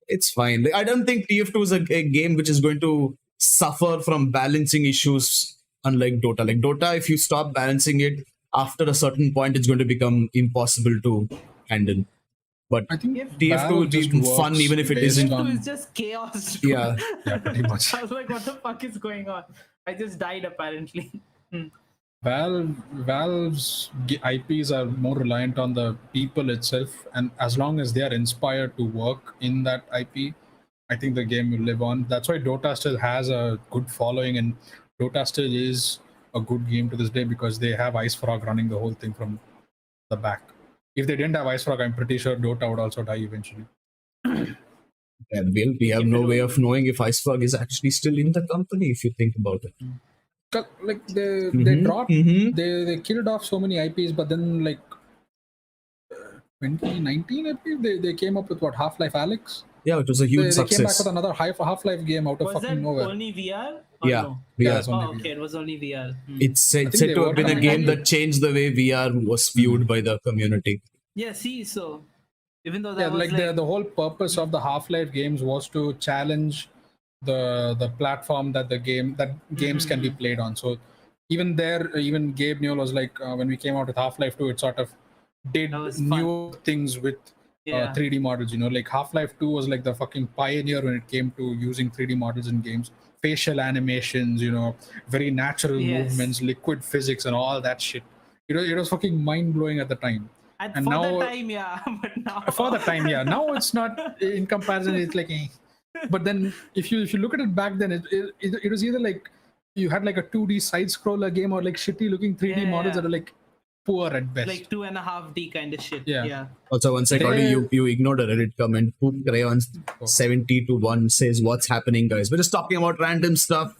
It's fine. Like, I don't think TF2 is a game which is going to suffer from balancing issues, unlike Dota. Like Dota, if you stop balancing it after a certain point, it's going to become impossible to handle. But I think TF2 will Valve be just fun works even if it based isn't. TF2 on- is just chaos. Yeah. Yeah, pretty much. I was like, what the fuck is going on? I just died apparently. Valve's IPs are more reliant on the people itself, and as long as they are inspired to work in that IP, I think the game will live on. That's why Dota still has a good following, and Dota still is a good game to this day because they have Ice Frog running the whole thing from the back. If they didn't have Ice Frog, I'm pretty sure Dota would also die eventually. And we have no way of knowing if Icefrog is actually still in the company if you think about it. Like they Mhm, dropped, mhm. they killed off so many IPs, but then like 2019, I believe they came up with what, Half-Life Alex. Yeah, it was a huge They came back success. with another Half-Life game out of Was that fucking nowhere. only VR? Or Yeah, No? VR. it's only Oh, okay. VR. It was only VR. It's said think they to have worked been a on it. game that changed the way VR was viewed by the community. Yeah, see, so even though that Yeah, was like the whole purpose of the Half-Life games was to challenge the platform that games can be played on. So even Gabe Newell was like, when we came out with Half-Life 2, it sort of did That was fun. new things with Yeah. 3D models. Like Half-Life 2 was like the fucking pioneer when it came to using 3D models in games. Facial animations, very natural Yes. movements, liquid physics, and all that shit. It was fucking mind blowing at the time. And and for now- the time, yeah. But now For the time, yeah. Now it's not, in comparison, it's like, eh. But then if you look at it back then, it was either like you had like a 2D side scroller game or like shitty looking 3D Yeah, models yeah. that are like poor at best. like 2.5D kind of shit. Yeah. Yeah. Also, one second, They- you ignored a Reddit comment. Poop Crayons 70-1 says, "What's happening, guys? We're just talking about random stuff.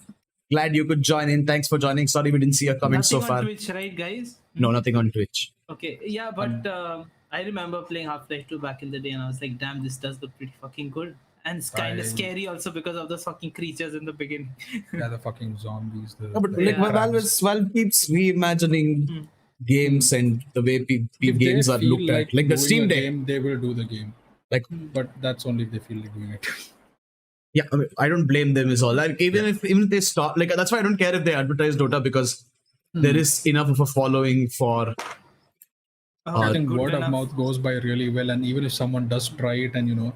Glad you could join in. Thanks for joining. Sorry we didn't see your comments Nothing so far. on Twitch, right, guys? No, nothing on Twitch. Okay. Yeah, but I remember playing Half-Life 2 back in the day, and I was like, damn, this does look pretty fucking good. And it's kind of Right. scary also because of the fucking creatures in the beginning. Yeah, the fucking zombies. No, but like Yeah. Valve keeps reimagining games and the way If games they are feel looked at. Like the doing Steam a Deck. game, they will do the game. Like But that's only if they feel like doing it. yeah, I don't blame them. Is all. Like even if they stop, like that's why I don't care if they advertise Dota because there is enough of a following for. I think good word of enough. mouth goes by really well, and even if someone does try it and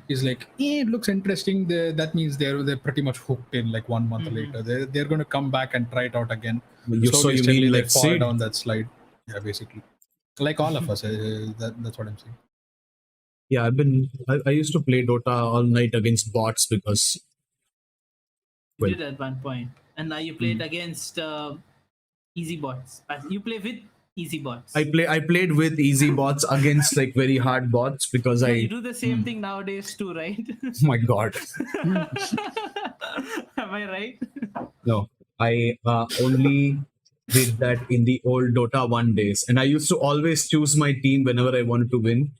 is like, it looks interesting, that means they're pretty much hooked in like 1 month later. They're going to come back and try it out again. You Slowly, mean steadily, they like fall Sid? down that slide. Yeah, basically, like all of us. That's what I'm saying. Yeah, I used to play Dota all night against bots because, You well, did at one point, and now you play it against easy bots. You play with easy bots. I played with easy bots against like very hard bots because No, you I do the same thing nowadays too, right? my god. Am I right? No, I only did that in the old Dota 1 days, and I used to always choose my team whenever I wanted to win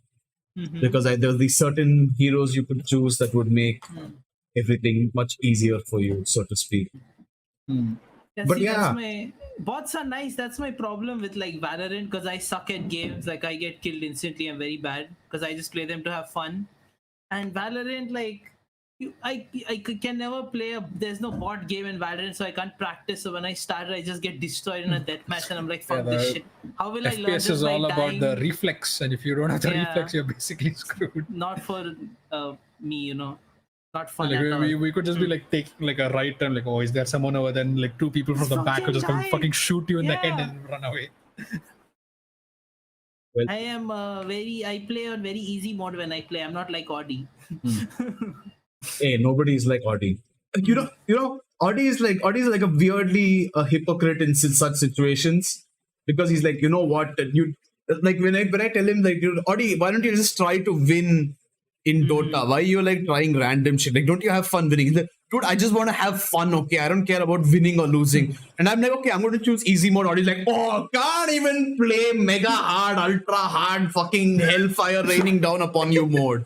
because there were these certain heroes you could choose that would make everything much easier for you, so to speak. Yeah, But see, that's yeah, my bots are nice. That's my problem with like Valorant because I suck at games. Like I get killed instantly. I'm very bad because I just play them to have fun. And Valorant, like can never play a. There's no bot game in Valorant, so I can't practice. So when I started, I just get destroyed in a deathmatch, and I'm like, fuck this shit. How will I learn FPS just is by all about dying? the reflex, and if you don't have the Yeah. reflex, you're basically screwed. Not for me, not fun Like at all. we could just be like taking like a right turn, like, oh, is there someone over? Then like two people from Just the back will just come fucking fucking die. shoot you in the head Yeah. and run away. well, I am I play on very easy mode when I play. I'm not like Audi. hey, nobody is like Audi. Audi is like a weirdly a hypocrite in such situations because he's like, you know what, you like when I tell him like, Audi, why don't you just try to win in Dota? Why you like trying random shit? Like, don't you have fun winning? He's like, dude, I just want to have fun. Okay, I don't care about winning or losing. And I'm like, okay, I'm going to choose easy mode. Audi's like, oh, can't even play mega hard, ultra hard, fucking hellfire raining down upon you mode.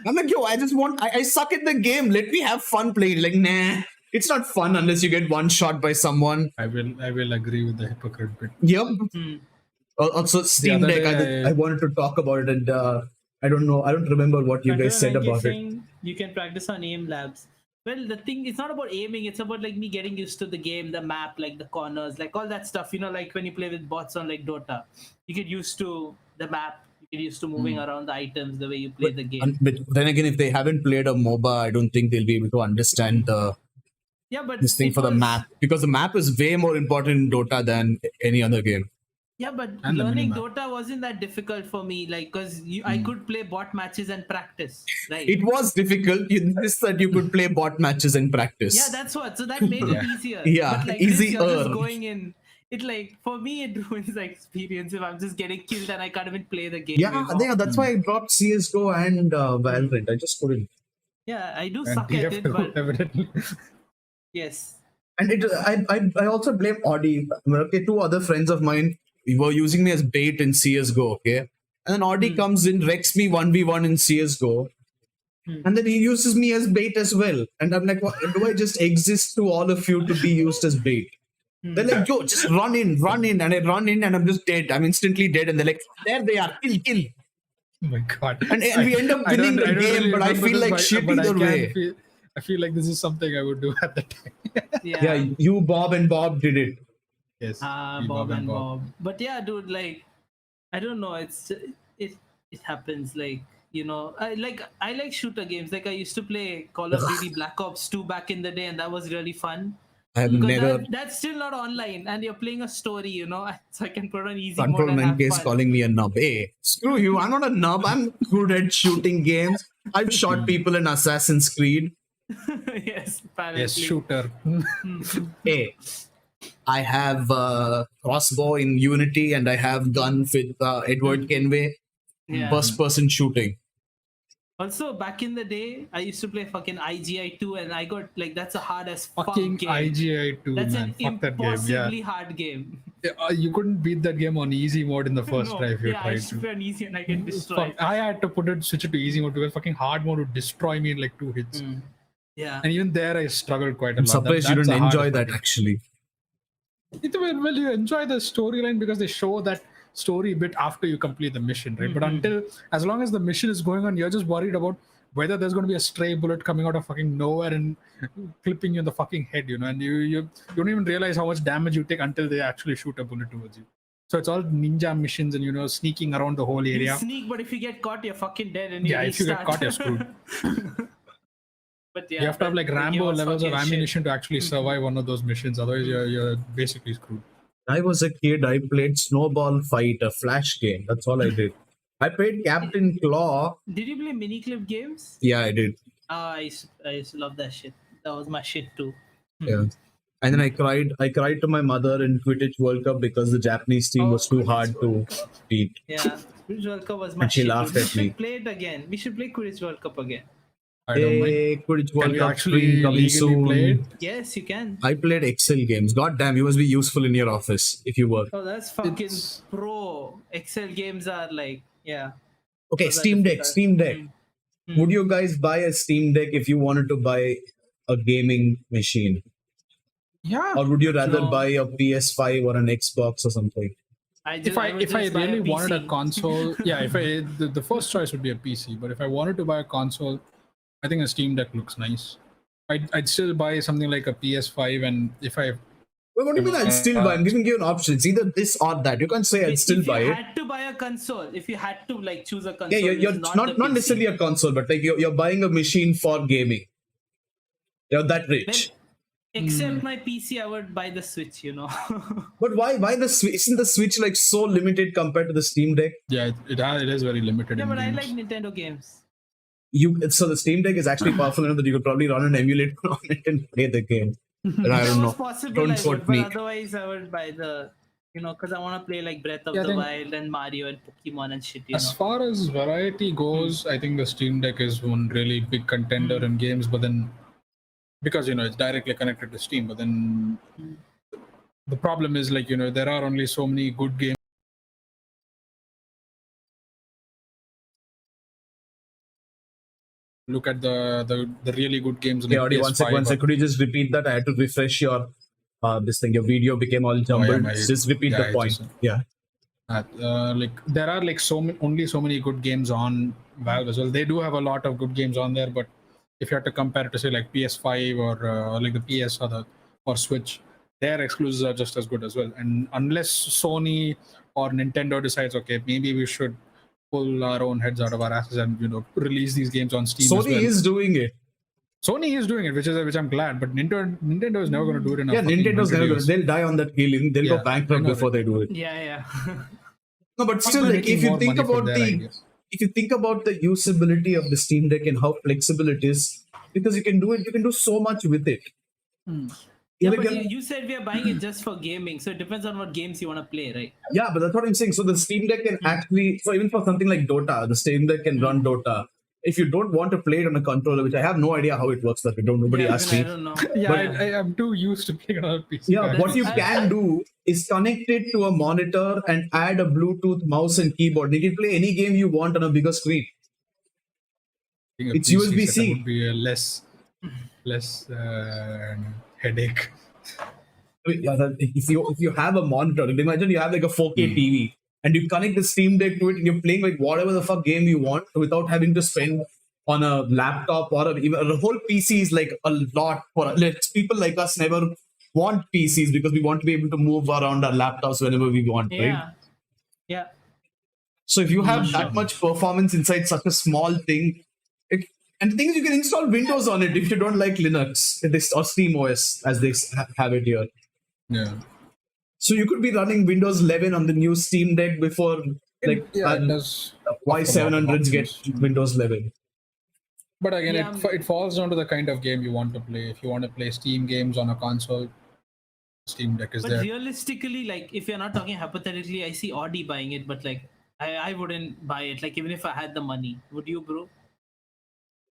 I'm like, yo, I suck at the game. Let me have fun playing. Like, nah, it's not fun unless you get one shot by someone. I will agree with the hypocrite bit. Yep. Also, Steam other Deck. day I wanted to talk about it, and I don't know. I don't remember what you guys said about it. You can practice on aim labs. Well, the thing it's not about aiming. It's about like me getting used to the game, the map, like the corners, like all that stuff. Like when you play with bots on like Dota, you get used to the map. You get used to moving around the items, the way you play the game. But then again, if they haven't played a MOBA, I don't think they'll be able to understand this thing for the map, because the map is way more important in Dota than any other game. Yeah, but And the learning minimap. Dota wasn't that difficult for me, like because I could play bot matches and practice, right? It was difficult. You noticed that you could play bot matches and practice. Yeah, that's what. So that made it easier. Yeah, but like easier. you're just going in. It like for me it ruins the experience if I'm just getting killed and I can't even play the game. Yeah, that's why I dropped CS:GO and Valorant. I just couldn't. Yeah, I do And suck at it, TF2, but evidently. yes. And I also blame Audi. Okay, two other friends of mine were using me as bait in CS:GO. Okay, and then Audi comes in, wrecks me 1v1 in CS:GO, and then he uses me as bait as well. And I'm like, what, do I just exist to all of you to be used as bait? They're like, yo, just run in, and I run in, and I'm just dead. I'm instantly dead, and they're like, there they are, kill. Oh my god! And we end up winning the game, but I feel like shit either way. I feel like this is something I would do at the time. Yeah. You, Bob and Bob did it. Yes. Bob and Bob. But yeah, dude, like I don't know. It happens. Like I like shooter games. Like I used to play Call of Duty Black Ops 2 back in the day, and that was really fun. I have never. That's still not online, and you're playing a story, so I can put on easy Control mode and have 9K is fun. calling me a nub. Hey, screw you. I'm not a nub. I'm good at shooting games. I've shot people in Assassin's Creed. Yes, apparently. Yes, shooter. Hey, I have crossbow in Unity, and I have gun with Edward Kenway. Yeah. First-person shooting. Also, back in the day, I used to play fucking IGI 2, and I got like that's a hard as fuck Fucking game. IGI 2, That's man. an Fuck that game. impossibly hard game. Yeah. You couldn't beat that game on easy mode in the first try if you I tried used to to. play on easy and I get destroyed. I had to switch it to easy mode because fucking hard mode would destroy me in like 2 hits. Yeah. And even there, I struggled quite a I'm lot. surprised you That's didn't a hard enjoy that, effort. actually. Well, you enjoy the storyline because they show that story bit after you complete the mission, right? But as long as the mission is going on, you're just worried about whether there's going to be a stray bullet coming out of fucking nowhere and clipping you in the fucking head, and you don't even realize how much damage you take until they actually shoot a bullet towards you. So it's all ninja missions and sneaking around the whole area. You sneak, but if you get caught, you're fucking dead. And If you get caught, you're screwed. But yeah, You have to have like the game Rambo was levels of fucking shit. ammunition to actually survive one of those missions. Otherwise, you're basically screwed. I was a kid. I played Snowball Fight, a flash game. That's all I did. I played Captain Claw. Did you play mini clip games? Yeah, I did. I used to love that shit. That was my shit too. Yeah. And then I cried to my mother in Quidditch World Cup because the Japanese team was too Quidditch hard to World Cup. beat. Yeah, Quidditch World Cup was my And she shit. laughed Dude. at We me. should play it again. We should play Quidditch World Cup again. I don't mind. Hey, Quidditch Can World we Cup actually stream coming legally soon. play it? Yes, you can. I played Excel games. God damn, you must be useful in your office if you work. Oh, that's fucking It's- pro. Excel games are like, yeah. Okay, Those are Steam Deck. difficult. Steam Deck. Mm. Would you guys buy a Steam Deck if you wanted to buy a gaming machine? Yeah. Or would you rather No. buy a PS5 or an Xbox or something? If I really wanted a console, yeah, the first choice would be a PC. But if I wanted to buy a console, I think a Steam Deck looks nice. I'd still buy something like a PS5, and if I Well, what do you mean I'd still buy? I'm giving you an option. It's either this or that. You can't say I'd still buy If you it. had to buy a console, if you had to like choose a console, Yeah, you're it's not the PC. necessarily a console, but like you're buying a machine for gaming. You're that rich. Except my PC, I would buy the Switch. You know. But why the Switch? Isn't the Switch like so limited compared to the Steam Deck? yeah, it is very limited. Yeah, in but I games. like Nintendo games. So the Steam Deck is actually powerful enough that you could probably run an emulator on it and play the game. But I If don't it know. was possible, Don't I would, quote but me. otherwise, I would buy the, because I want to play like Breath of Yeah, I the think- Wild and Mario and Pokemon and shit. As far as variety goes, I think the Steam Deck is one really big contender in games. But then, because it's directly connected to Steam, but then the problem is like there are only so many good games. Look at the really good games. Okay, Like Audi, one PS5 sec. Could you just repeat that? I had to refresh your this thing. Your video became all jumbled. Just repeat the point. Yeah. Like there are like only so many good games on Valve as well. They do have a lot of good games on there, but if you have to compare it to say like PS5 or like the PS or Switch, their exclusives are just as good as well. And unless Sony or Nintendo decides, okay, maybe we should pull our own heads out of our asses and release these games on Steam. Sony as well. is doing it. Sony is doing it, which I'm glad, but Nintendo is never going to do it in a Yeah, fucking Nintendo's 100 never going years. to. They'll die on that hill. They'll Yeah, go bankrupt I know before they do it. Yeah. No, but still, People like making if you more think money for about their ideas. if you think about the usability of the Steam Deck and how flexible it is, because you can do so much with it. Yeah, Like, but you said we are buying it just for gaming, so it depends on what games you want to play, right? yeah, but that's what I'm saying. So the Steam Deck can actually, so even for something like Dota, the Steam Deck can run Dota. If you don't want to play it on a controller, which I have no idea how it works, that nobody Yeah, asked even me. I don't know. Yeah, But- I'm too used to playing on a PC. Yeah, what you can do is connect it to a monitor and add a Bluetooth mouse and keyboard. You can play any game you want on a bigger screen. It's USB-C. Would be a less headache. If you have a monitor, imagine you have like a 4K TV and you connect the Steam Deck to it and you're playing like whatever the fuck game you want without having to spend on a laptop or even a whole PC is like a lot for people like us never want PCs because we want to be able to move around our laptops whenever we want, right? Yeah. So if you have that much performance inside such a small thing, and the thing is you can install Windows on it if you don't like Linux or Steam OS as they have it here. Yeah. So you could be running Windows 11 on the new Steam Deck before like it does Y700s get Windows 11. But again, Yeah. it falls down to the kind of game you want to play. If you want to play Steam games on a console, Steam Deck is But there. realistically, like if you're not talking hypothetically, I see Audi buying it, but like I wouldn't buy it. Like even if I had the money, would you, bro?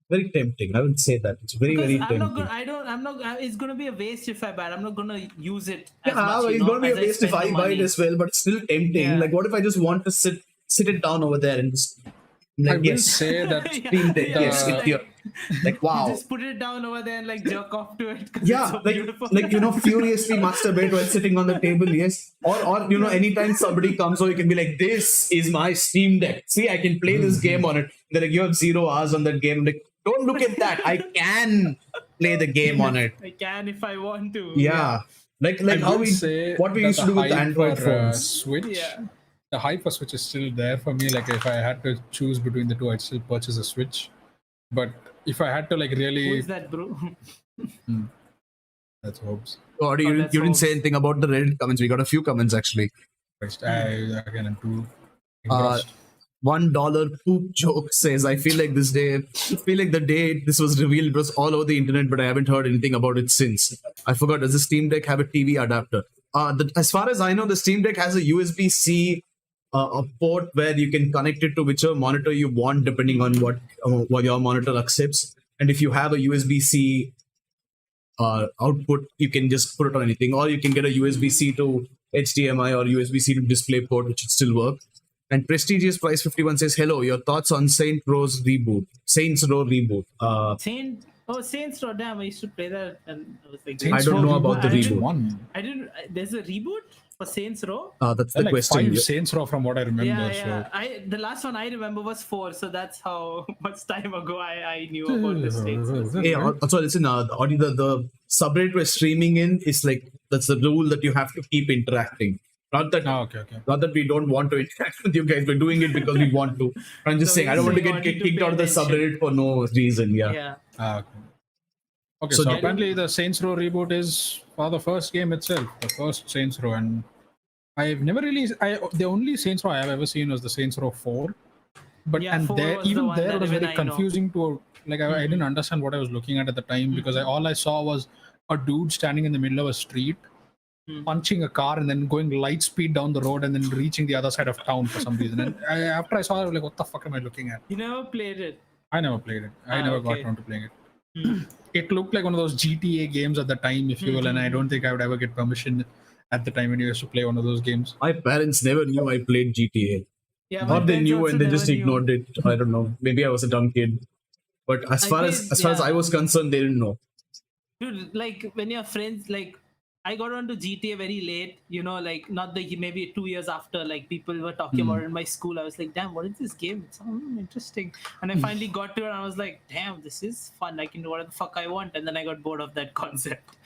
Very tempting. I would say that it's very Because very I'm tempting. not gonna. I don't. I'm not. It's gonna be a waste if I buy it. I'm not gonna use it. As Yeah, much, it's going to be a as waste if spend I the buy it money. as well, but it's still tempting. Yeah. Like, what if I just want to sit it down over there and just I like will yes, say that Steam Deck, yes, Yeah. it's here. Like wow. You just put it down over there and like jerk off to it. 'cause Yeah, it's so beautiful. furiously masturbate while sitting on the table, yes. Or anytime somebody comes, or you can be like, this is my Steam Deck. See, I can play this game on it. They're like, you have 0 hours on that game. Like, don't look at that. I can play the game on it. I can if I want to. Yeah. Like I how will say what we that used to the do with hype Android for, phones. Switch. Yeah. The hype for Switch is still there for me. Like if I had to choose between the two, I'd still purchase a Switch. But if I had to like Who really, is that, bro? That's hopes. Oh, you let's didn't hope. say anything about the Reddit comments. We got a few comments actually. First, I'm too Uh, engrossed. $1 poop joke says, I feel like the day this was revealed, it was all over the internet, but I haven't heard anything about it since. I forgot, does the Steam Deck have a TV adapter? As far as I know, the Steam Deck has a USB-C a port where you can connect it to whichever monitor you want, depending on what your monitor accepts. And if you have a USB-C output, you can just put it on anything, or you can get a USB-C to HDMI or USB-C to display port, which should still work. And Prestigious Price 51 says, hello, your thoughts on Saints Row reboot. Saints Row, damn, I used to play that and I was like, I don't know about the reboot. I didn't. There's a reboot for Saints Row. That's the like question. 5 Saints Row from what I remember. Yeah. So. The last one I remember was 4, so that's how much time ago I knew about the Saints Row. Hey, also listen, the subreddit we're streaming in is like, that's the rule that you have to keep interacting. Not that we don't want to interact with you guys. We're doing it because we want to. I'm just saying, I don't want to get kicked out of the subreddit for no reason. Yeah. Okay, so apparently the Saints Row reboot is for the first game itself, the first Saints Row, and I've never really. The only Saints Row I have ever seen was the Saints Row 4, but Yeah, 4 was the one there that it was even very I know. confusing to like I didn't understand what I was looking at the time because all I saw was a dude standing in the middle of a street, punching a car and then going light speed down the road and then reaching the other side of town for some reason. And after I saw it, I was like, what the fuck am I looking at? You never played it? I never played it. I never got around to playing it. It looked like one of those GTA games at the time, if you will, and I don't think I would ever get permission at the time when you used to play one of those games. My parents never knew I played GTA. Yeah, or they knew and they just ignored it. I don't know. Maybe I was a dumb kid. But as far as I was concerned, they didn't know. Dude, like when your friends, like I got onto GTA very late, like not maybe 2 years after, like people were talking about it in my school. I was like, damn, what is this game? It sounds interesting. And I finally got to it and I was like, damn, this is fun. I can do whatever the fuck I want. And then I got bored of that concept.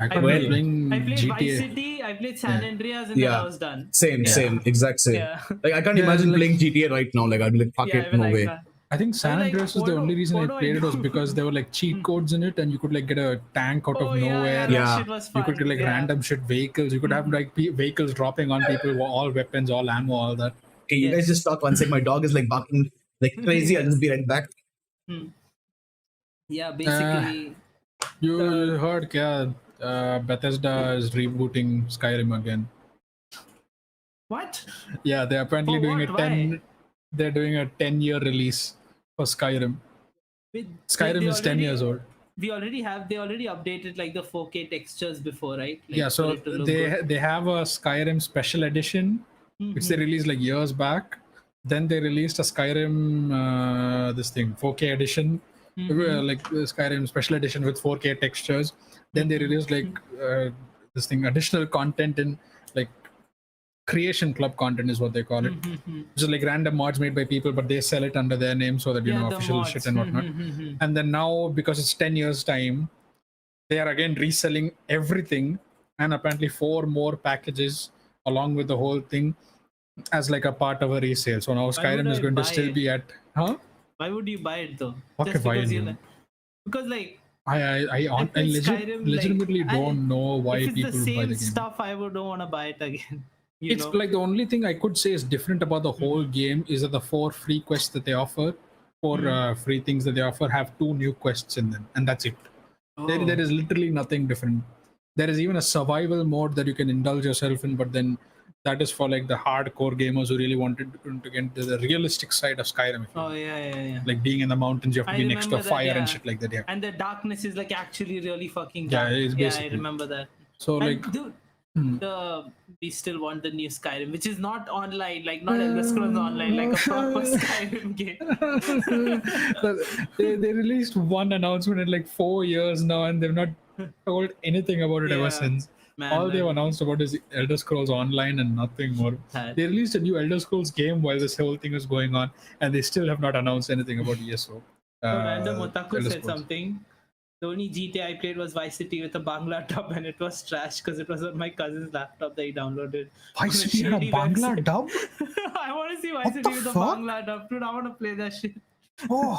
I played GTA. Vice City, I played San Andreas, and then I was done. Same, exact same. Yeah. Like I can't imagine playing GTA right now. Like I'd be like, fuck it, no way. I think San Andreas was the only reason I played it was because there were like cheat codes in it and you could like get a tank out of nowhere. That shit was fun. You could get like random shit vehicles. You could have like vehicles dropping on people, all weapons, all ammo, all that. Okay, you guys just talk one second. My dog is like barking like crazy. I'll just be right back. Yeah, basically. You heard, Bethesda is rebooting Skyrim again. What? Yeah, they're apparently doing They're doing a 10-year release for Skyrim. Skyrim is 10 years old. They already updated like the 4K textures before, right? Like, yeah, so they have a Skyrim special edition, which they released like years back. Then they released a Skyrim 4K edition, like Skyrim special edition with 4K textures. Then they released like additional content in like Creation Club content is what they call it. Which is like random mods made by people, but they sell it under their name so that official mods. Shit and whatnot. And then now, because it's 10 years time, they are again reselling everything, and apparently 4 more packages along with the whole thing as like a part of a resale. So now Skyrim is going to still be at Why would you buy it though? What just because you because like I legitimately don't know why people buy the game. Stuff I don't want to buy it again. It's like the only thing I could say is different about the whole game is that the 4 free quests that they offer, 4 free things that they offer, have 2 new quests in them, and that's it. There is literally nothing different. There is even a survival mode that you can indulge yourself in, but then that is for like the hardcore gamers who really wanted to get to the realistic side of Skyrim. Yeah. Like being in the mountains, you have to be next to a fire and shit like that. Yeah. And the darkness is like actually really fucking dark. Yeah, I remember that. So and dude, we still want the new Skyrim, which is not online, like not Elder Scrolls Online, like a proper Skyrim game. they released one announcement in like 4 years now, and they've not told anything about it ever since. All they've announced about is Elder Scrolls Online and nothing more. They released a new Elder Scrolls game while this whole thing is going on, and they still have not announced anything about ESO. Random Otaku said something. The only GTA I played was Vice City with a Bangla dub, and it was trash because it was on my cousin's laptop that he downloaded. Vice City had a Bangla dub? I want to see Vice City with a Bangla dub, dude. I want to play that shit. Oh.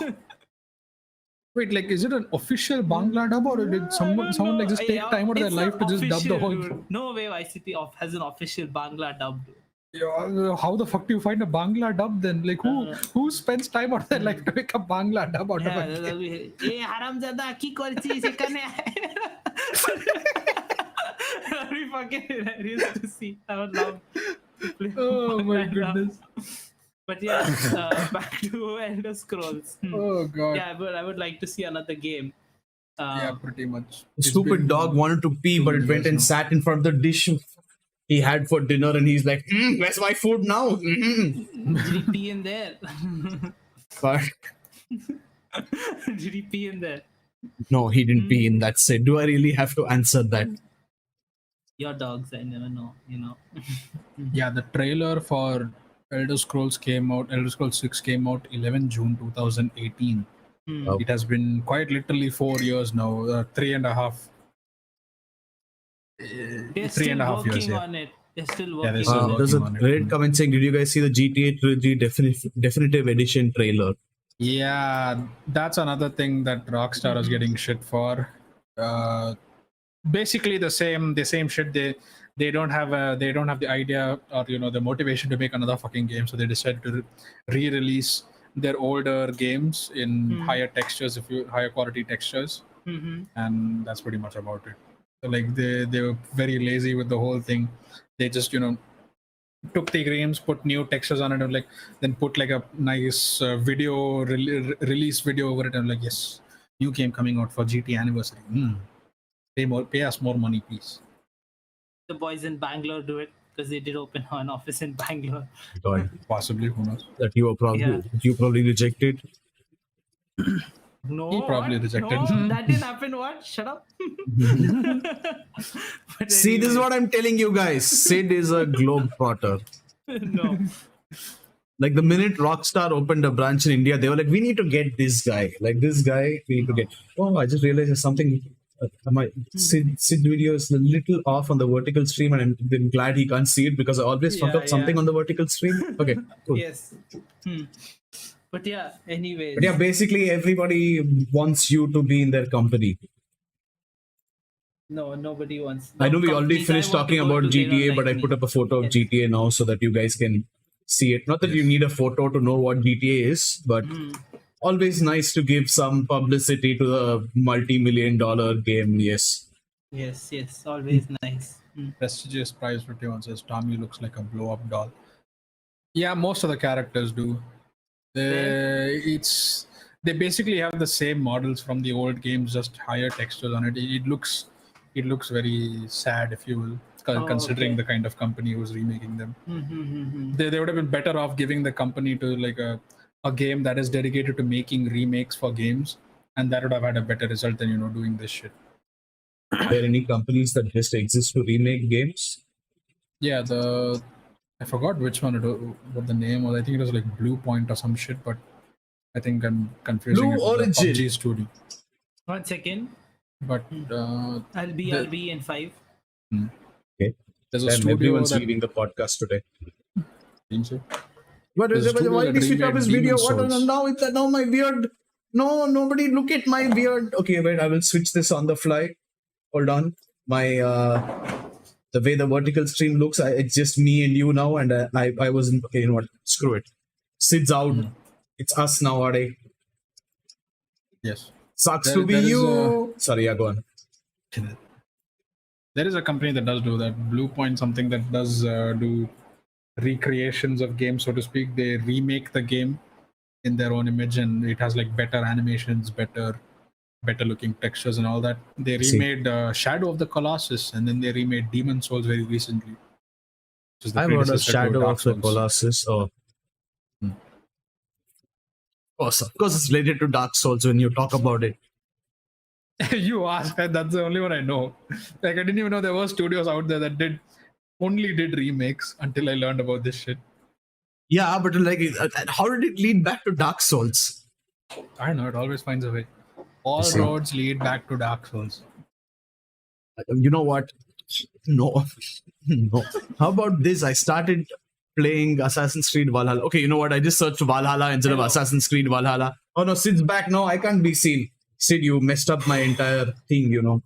Wait, like, is it an official Bangla dub, or did someone like just take time out of their It's life to just dub the official, whole? dude. No way ICT has an official Bangla dub. Dude. Yeah, how the fuck do you find a Bangla dub then? Like, who spends time out of their life to make a Bangla dub out of a game? That'll be, hey, haramzada, ki korchi sekane? That'd be fucking hilarious to see. I would love to play Oh my Bangla dub. goodness. But yeah, back to Elder Scrolls. Oh god. Yeah, I would like to see another game. Yeah, pretty much. The stupid dog wanted to pee, but it went and sat in front of the dish he had for dinner, and he's like, "Where's my food now?" Did he pee in there? But Did he pee in there? no, he didn't pee in that set. Do I really have to answer that? Your dogs, I never know. Yeah, the trailer for Elder Scrolls 6 came out 11 June 2018. Oh. It has been quite literally 4 years now, 3.5. They're 3.5 still years. working Yeah. on it. They're still Yeah, working they're still on it. There's a working on it. great comment saying, "Did you guys see the GTA Trilogy Definitive Edition trailer?" Yeah, that's another thing that Rockstar is getting shit for. Basically the same shit. They don't have the idea or the motivation to make another fucking game, so they decided to re-release their older games in higher quality textures, and that's pretty much about it. So, like, they were very lazy with the whole thing. They just took the games, put new textures on it, and then put like a nice video release video over it, and like, yes, new game coming out for GT anniversary. Pay us more money, please. The boys in Bangalore do it because they did open an office in Bangalore. God, Possibly, who knows? that you probably rejected. No, He probably what? rejected. No, that didn't happen. What? Shut up. But See, this is what I'm telling you guys. Sid is a globetrotter. No. Like, the minute Rockstar opened a branch in India, they were like, "We need to get this guy. Like, this guy, we need to get." Oh, I just realized there's something. My Sid video is a little off on the vertical stream, and I'm glad he can't see it because I always fuck up something on the vertical stream. Okay, cool. Yes. But yeah, anyways. But yeah, basically everybody wants you to be in their company. No, nobody wants. I know we companies already finished I want to talking go about to, they don't GTA, like but I me. put up a photo of Yes. GTA now so that you guys can see it. Not that you need a photo to know what GTA is, but always nice to give some publicity to the multi-million-dollar game. Yes. Yes, always nice. Prestigious Prize 51 says Tommy looks like a blow-up doll. Yeah, most of the characters do. They basically have the same models from the old games, just higher textures on it. It looks very sad, if you will, considering the kind of company who's remaking them. They would have been better off giving the company to like a game that is dedicated to making remakes for games, and that would have had a better result than doing this shit. Are there any companies that just exist to remake games? Yeah, I forgot which one what the name was. I think it was like Blue Point or some shit, but I think I'm confusing Blue it with the Origin. PUBG studio. 1 second. But I'll be in 5. Okay. there's a Damn, studio everyone's that leaving the podcast today. But there's a studio Why that did we switch off remade his video? Demon's Souls. Now my beard. No, nobody look at my beard. Okay, wait, I will switch this on the fly. Hold on. My the way the vertical stream looks, it's just me and you now, and I wasn't. Okay, you know what? Screw it. Sid's out. It's us now, Ade. Yes. Sucks There- to be there is you. Sorry, yeah, go on. There is a company that does do that. Blue Point, something that does do recreations of games, so to speak. They remake the game in their own image, and it has like better animations, better looking textures, and all that. They remade Shadow of the Colossus, and then they remade Demon's Souls very recently. Which is the I've heard of predecessor to Shadow Dark of the Souls. Colossus. Oh. Of course, it's related to Dark Souls when you talk about it. You asked, and that's the only one I know. Like, I didn't even know there were studios out there that only did remakes until I learned about this shit. Yeah, but like, how did it lead back to Dark Souls? I don't know, it always finds a way. All See. roads lead back to Dark Souls. You know what? No. No. How about this? I started playing Assassin's Creed Valhalla. Okay, you know what? I just searched Valhalla instead of Assassin's Creed Valhalla. Oh no, Sid's back. No, I can't be seen. Sid, you messed up my entire thing, you know.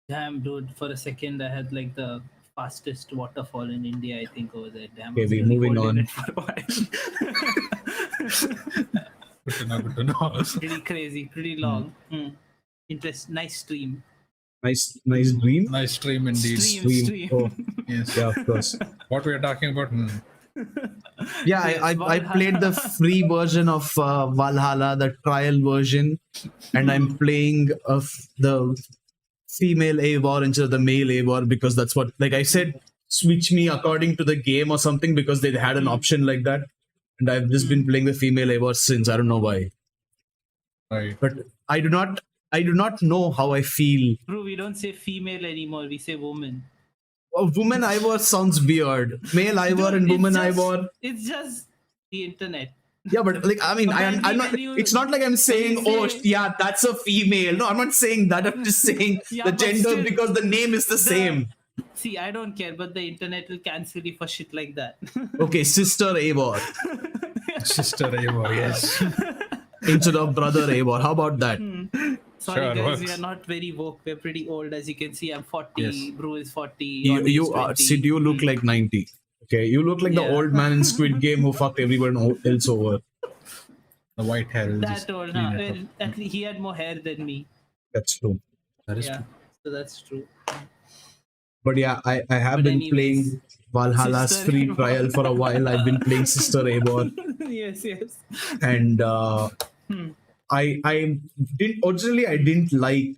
Damn, dude. For a second, I had like the fastest waterfall in India, I think, over there. Damn, I Okay, was we're really moving holding on. it for a while. Good to know. Good to know. Pretty crazy, pretty long. Nice stream. Nice dream. Nice stream indeed. Stream. Oh, Yes. yeah, of course. What we are talking about? Yeah, Yes, I played the free version of Valhalla, the trial version, and I'm playing the female Eivor instead of the male Eivor because that's what, like I said, switch me according to the game or something because they had an option like that. And I've just been playing the female Eivor since. I don't know why. Right. But I do not know how I feel. Bro, we don't say female anymore. We say woman. Woman Ivor sounds weird. Male Ivor Dude, and woman it's just- Ivor. It's just the internet. Yeah, but like I mean, Apparently I'm not. when you- It's not like I'm saying, when you oh say- yeah, that's a female. No, I'm not saying that. I'm just saying Yeah, the but gender still, because the name is the same. See, I don't care, but the internet will cancel you for shit like that. Okay, sister Eivor Sister Eivor, yes. instead of brother Eivor. How about that? Sorry, Sure, guys, works. we are not very woke. We're pretty old, as you can see. I'm 40. Yes. Brew is 40. You Audi is 20. Sid, you look like 90. Okay, you look like the Yeah. old man in Squid Game who fucked everyone else over. The white hair. will just That old, clean huh? it up. Well, at least he had more hair than me. That's true. That is Yeah, true. so that's true. But yeah, I have But been anyways, playing Valhalla's Sister free Eivor. trial for a while. I've been playing Sister Eivor, yes. and I didn't like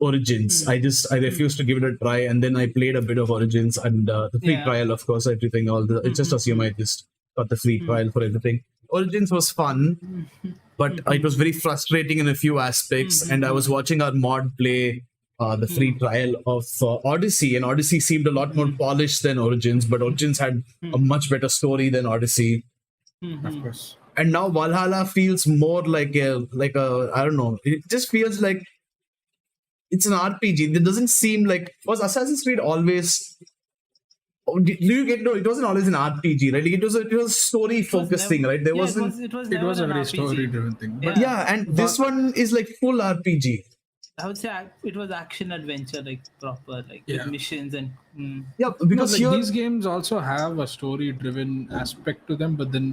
Origins. I refused to give it a try, and then I played a bit of Origins and the free Yeah. trial, of course, everything. It's just assume I just got the free trial for everything. Origins was fun, but it was very frustrating in a few aspects. And I was watching our mod play the free trial of Odyssey, and Odyssey seemed a lot more polished than Origins, but Origins had a much better story than Odyssey. Of course. And now Valhalla feels more like a I don't know. It just feels like it's an RPG. It doesn't seem like, was Assassin's Creed always? Do you get no? It wasn't always an RPG, right? Like it was a story focused thing, right? There wasn't. It was It was a never an very RPG. story-driven thing. But Yeah, and this one is like full RPG. I would say it was action adventure, like proper, like Yeah. with missions and. Yeah, no, because like, here, these games also have a story-driven aspect to them, but then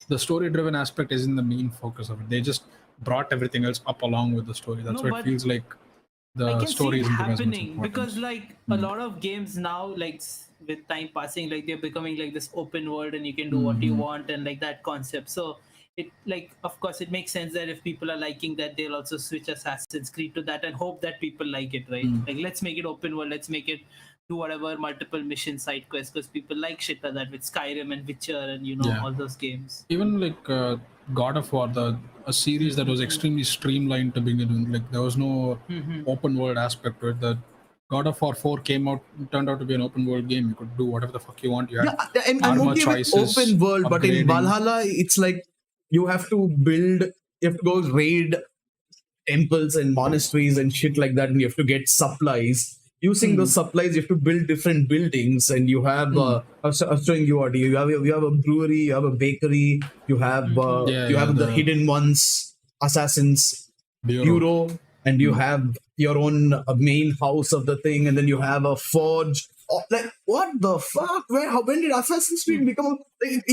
the story-driven aspect isn't the main focus of it. They just brought everything else up along with the story. That's No, why it but feels like I the can story see it isn't given as much happening importance. because like a lot of games now, like with time passing, like they're becoming like this open world and you can do what you want and like that concept. So it like of course it makes sense that if people are liking that, they'll also switch Assassin's Creed to that and hope that people like it, right? Like let's make it open world, let's make it do whatever multiple mission side quests because people like shit like that with Skyrim and Witcher and Yeah. all those games. Even like God of War, a series that was extremely streamlined to begin with. Like there was no open world aspect to it. The God of War 4 turned out to be an open world game. You could do whatever the fuck you want. You had I'm armor okay with choices, open world, but in upgrading. Valhalla, it's like you have to build, you have to go raid temples and monasteries and shit like that, and you have to get supplies. Using those supplies, you have to build different buildings, and you have. I was showing you audio. You have a brewery, you have a bakery, you have the hidden ones, assassins bureau, and you have your own main house of the thing, and then you have a forge. Oh, like what the fuck? When did Assassin's Creed become? Like,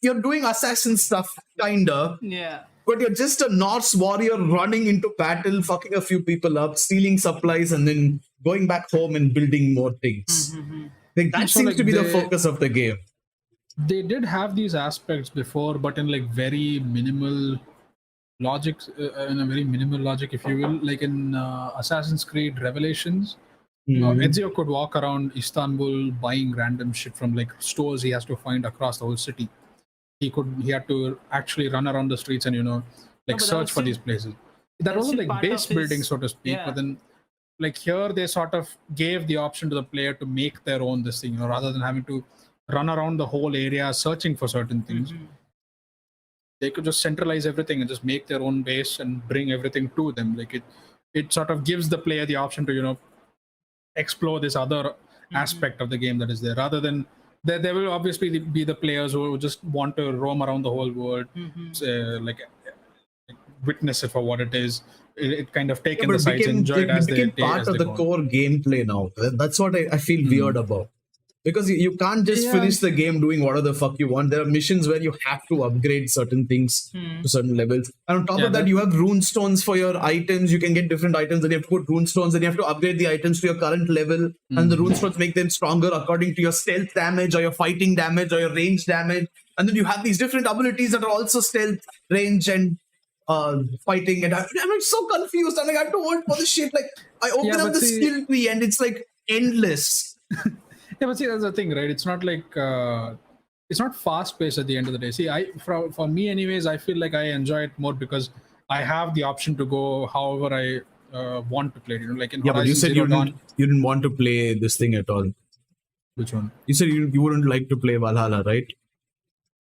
you're doing assassin stuff, kinda. Yeah. But you're just a Norse warrior running into battle, fucking a few people up, stealing supplies, and then going back home and building more things. Like, that So, seems like, to be the they- focus of the game. They did have these aspects before, but in like very minimal logic, if you will. Like in Assassin's Creed Revelations, Ezio could walk around Istanbul buying random shit from like stores he has to find across the whole city. He had to actually run around the streets and like but that search was for still- these places. That was was still like part base of his- building, so to speak. yeah. But then, like here, they sort of gave the option to the player to make their own this thing, rather than having to run around the whole area searching for certain things. They could just centralize everything and just make their own base and bring everything to them. Like it sort of gives the player the option to explore this other aspect of the game that is there, rather than there will obviously be the players who just want to roam around the whole world, like witness it for what it is. It kind of take Yeah, in but the it sights, enjoy it as became part as of they the go. core gameplay now. That's what I feel weird about. Because you can't just finish the game doing whatever the fuck you want. There are missions where you have to upgrade certain things to certain levels. And on top of that, you have rune stones for your items. You can get different items, and you have to put rune stones, and you have to upgrade the items to your current level. And the rune stones make them stronger according to your stealth damage or your fighting damage or your range damage. And then you have these different abilities that are also stealth, range, and fighting. And I'm like so confused. I'm like, I have to hold for this shit. Like, I open up the skill tree, and it's like endless. Yeah, but see, that's the thing, right? It's not like it's not fast paced at the end of the day. See, for me, anyways, I feel like I enjoy it more because I have the option to go however I want to play it. You know, like in but you Horizon said Zero Dawn. You didn't want to play this thing at all. Which one? You said you wouldn't like to play Valhalla, right?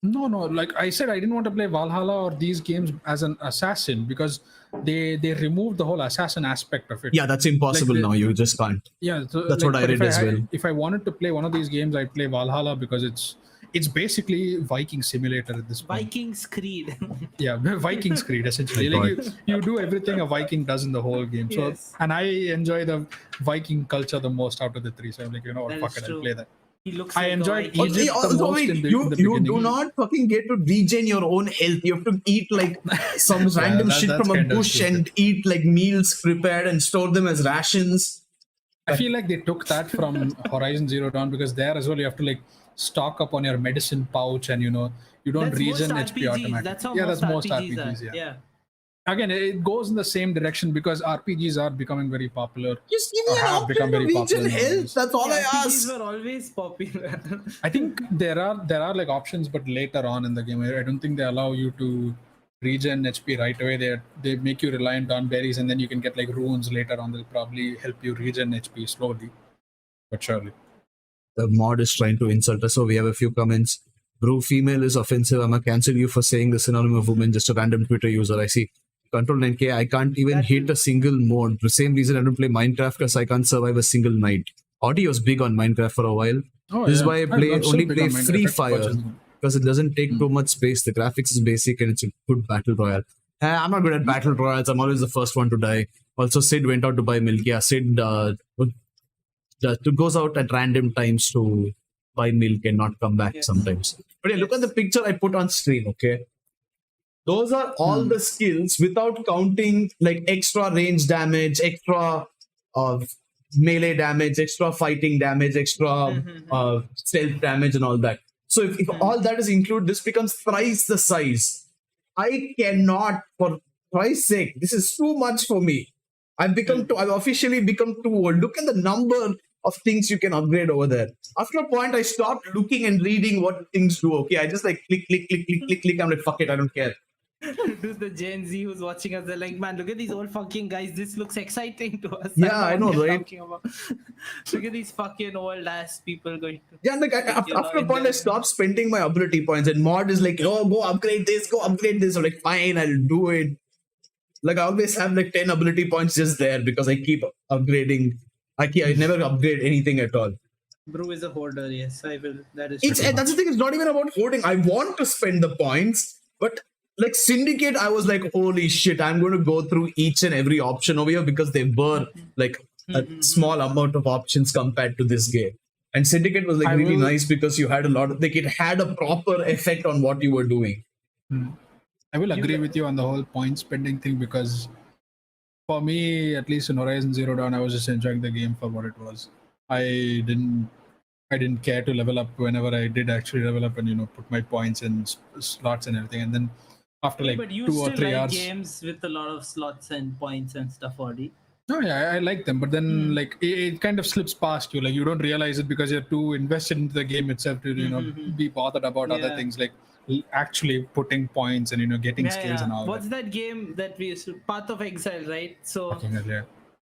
No. Like I said, I didn't want to play Valhalla or these games as an assassin because they removed the whole assassin aspect of it. Yeah, that's impossible now. You just can't. Yeah, so that's what I read as well. If I wanted to play one of these games, I'd play Valhalla because it's basically Viking Simulator at this point. Viking's Creed. Yeah, Viking's Creed essentially. Like you do everything a Viking does in the whole game. So and I enjoy the Viking culture the most out of the three. So I'm like, you know what, fuck it, I'll play that. I enjoyed Egypt the most in the you do not fucking get to regen your own health. You have to eat like some random shit from a bush and eat like meals prepared and store them as rations. I feel like they took that from Horizon Zero Dawn because there as well you have to like stock up on your medicine pouch and you don't regen HP automatically. That's most RPGs. Yeah. Again, it goes in the same direction because RPGs are becoming very popular. Just give me an option to regen health. That's all I ask. RPGs were always popular. I think there are like options, but later on in the game, I don't think they allow you to regen HP right away. They make you reliant on berries, and then you can get like runes later on. They'll probably help you regen HP slowly, but surely. The mod is trying to insult us, so we have a few comments. Bro, female is offensive. I'm gonna cancel you for saying the synonym of woman. Just a random Twitter user. I see. Control 9K, I can't even hit a single mode. For the same reason I don't play Minecraft because I can't survive a single night. Audi was big on Minecraft for a while. This is why I only play Free Fire because it doesn't take too much space. The graphics is basic and it's a good battle royale. I'm not good at battle royales. I'm always the first one to die. Also, Sid went out to buy milk. Yeah, Sid goes out at random times to buy milk and not come back sometimes. But yeah, look at the picture I put on screen, okay? Those are all the skills without counting like extra range damage, extra melee damage, extra fighting damage, extra stealth damage and all that. So if all that is included, this becomes thrice the size. I cannot, for Christ's sake, this is too much for me. I've officially become too old. Look at the number of things you can upgrade over there. After a point, I stopped looking and reading what things do. Okay, I just like click. I'm like, fuck it, I don't care. Dude, the Gen Z who's watching us, they're like, man, look at these old fucking guys. This looks exciting to us. Yeah, I know, right? Look at these fucking old ass people going to. Yeah, like after a point, I stopped spending my ability points, and mod is like, oh, go upgrade this. I'm like, fine, I'll do it. Like, I always have like 10 ability points just there because I keep upgrading. I never upgrade anything at all. Brew is a hoarder, yes, I will. That's the thing, it's not even about hoarding. I want to spend the points, but like Syndicate, I was like, holy shit, I'm going to go through each and every option over here because they were like a small amount of options compared to this game. And Syndicate was like really nice because you had a lot of, like, it had a proper effect on what you were doing. I will agree with you on the whole point spending thing because for me, at least in Horizon Zero Dawn, I was just enjoying the game for what it was. I didn't care to level up whenever I did actually level up and put my points in slots and everything. And then after like 2 or 3 hours, games with a lot of slots and points and stuff already. No, yeah, I like them, but then like it kind of slips past you. Like you don't realize it because you're too invested into the game itself to be bothered about other things like actually putting points and getting skills and all. What's that game that we used to, Path of Exile, right? So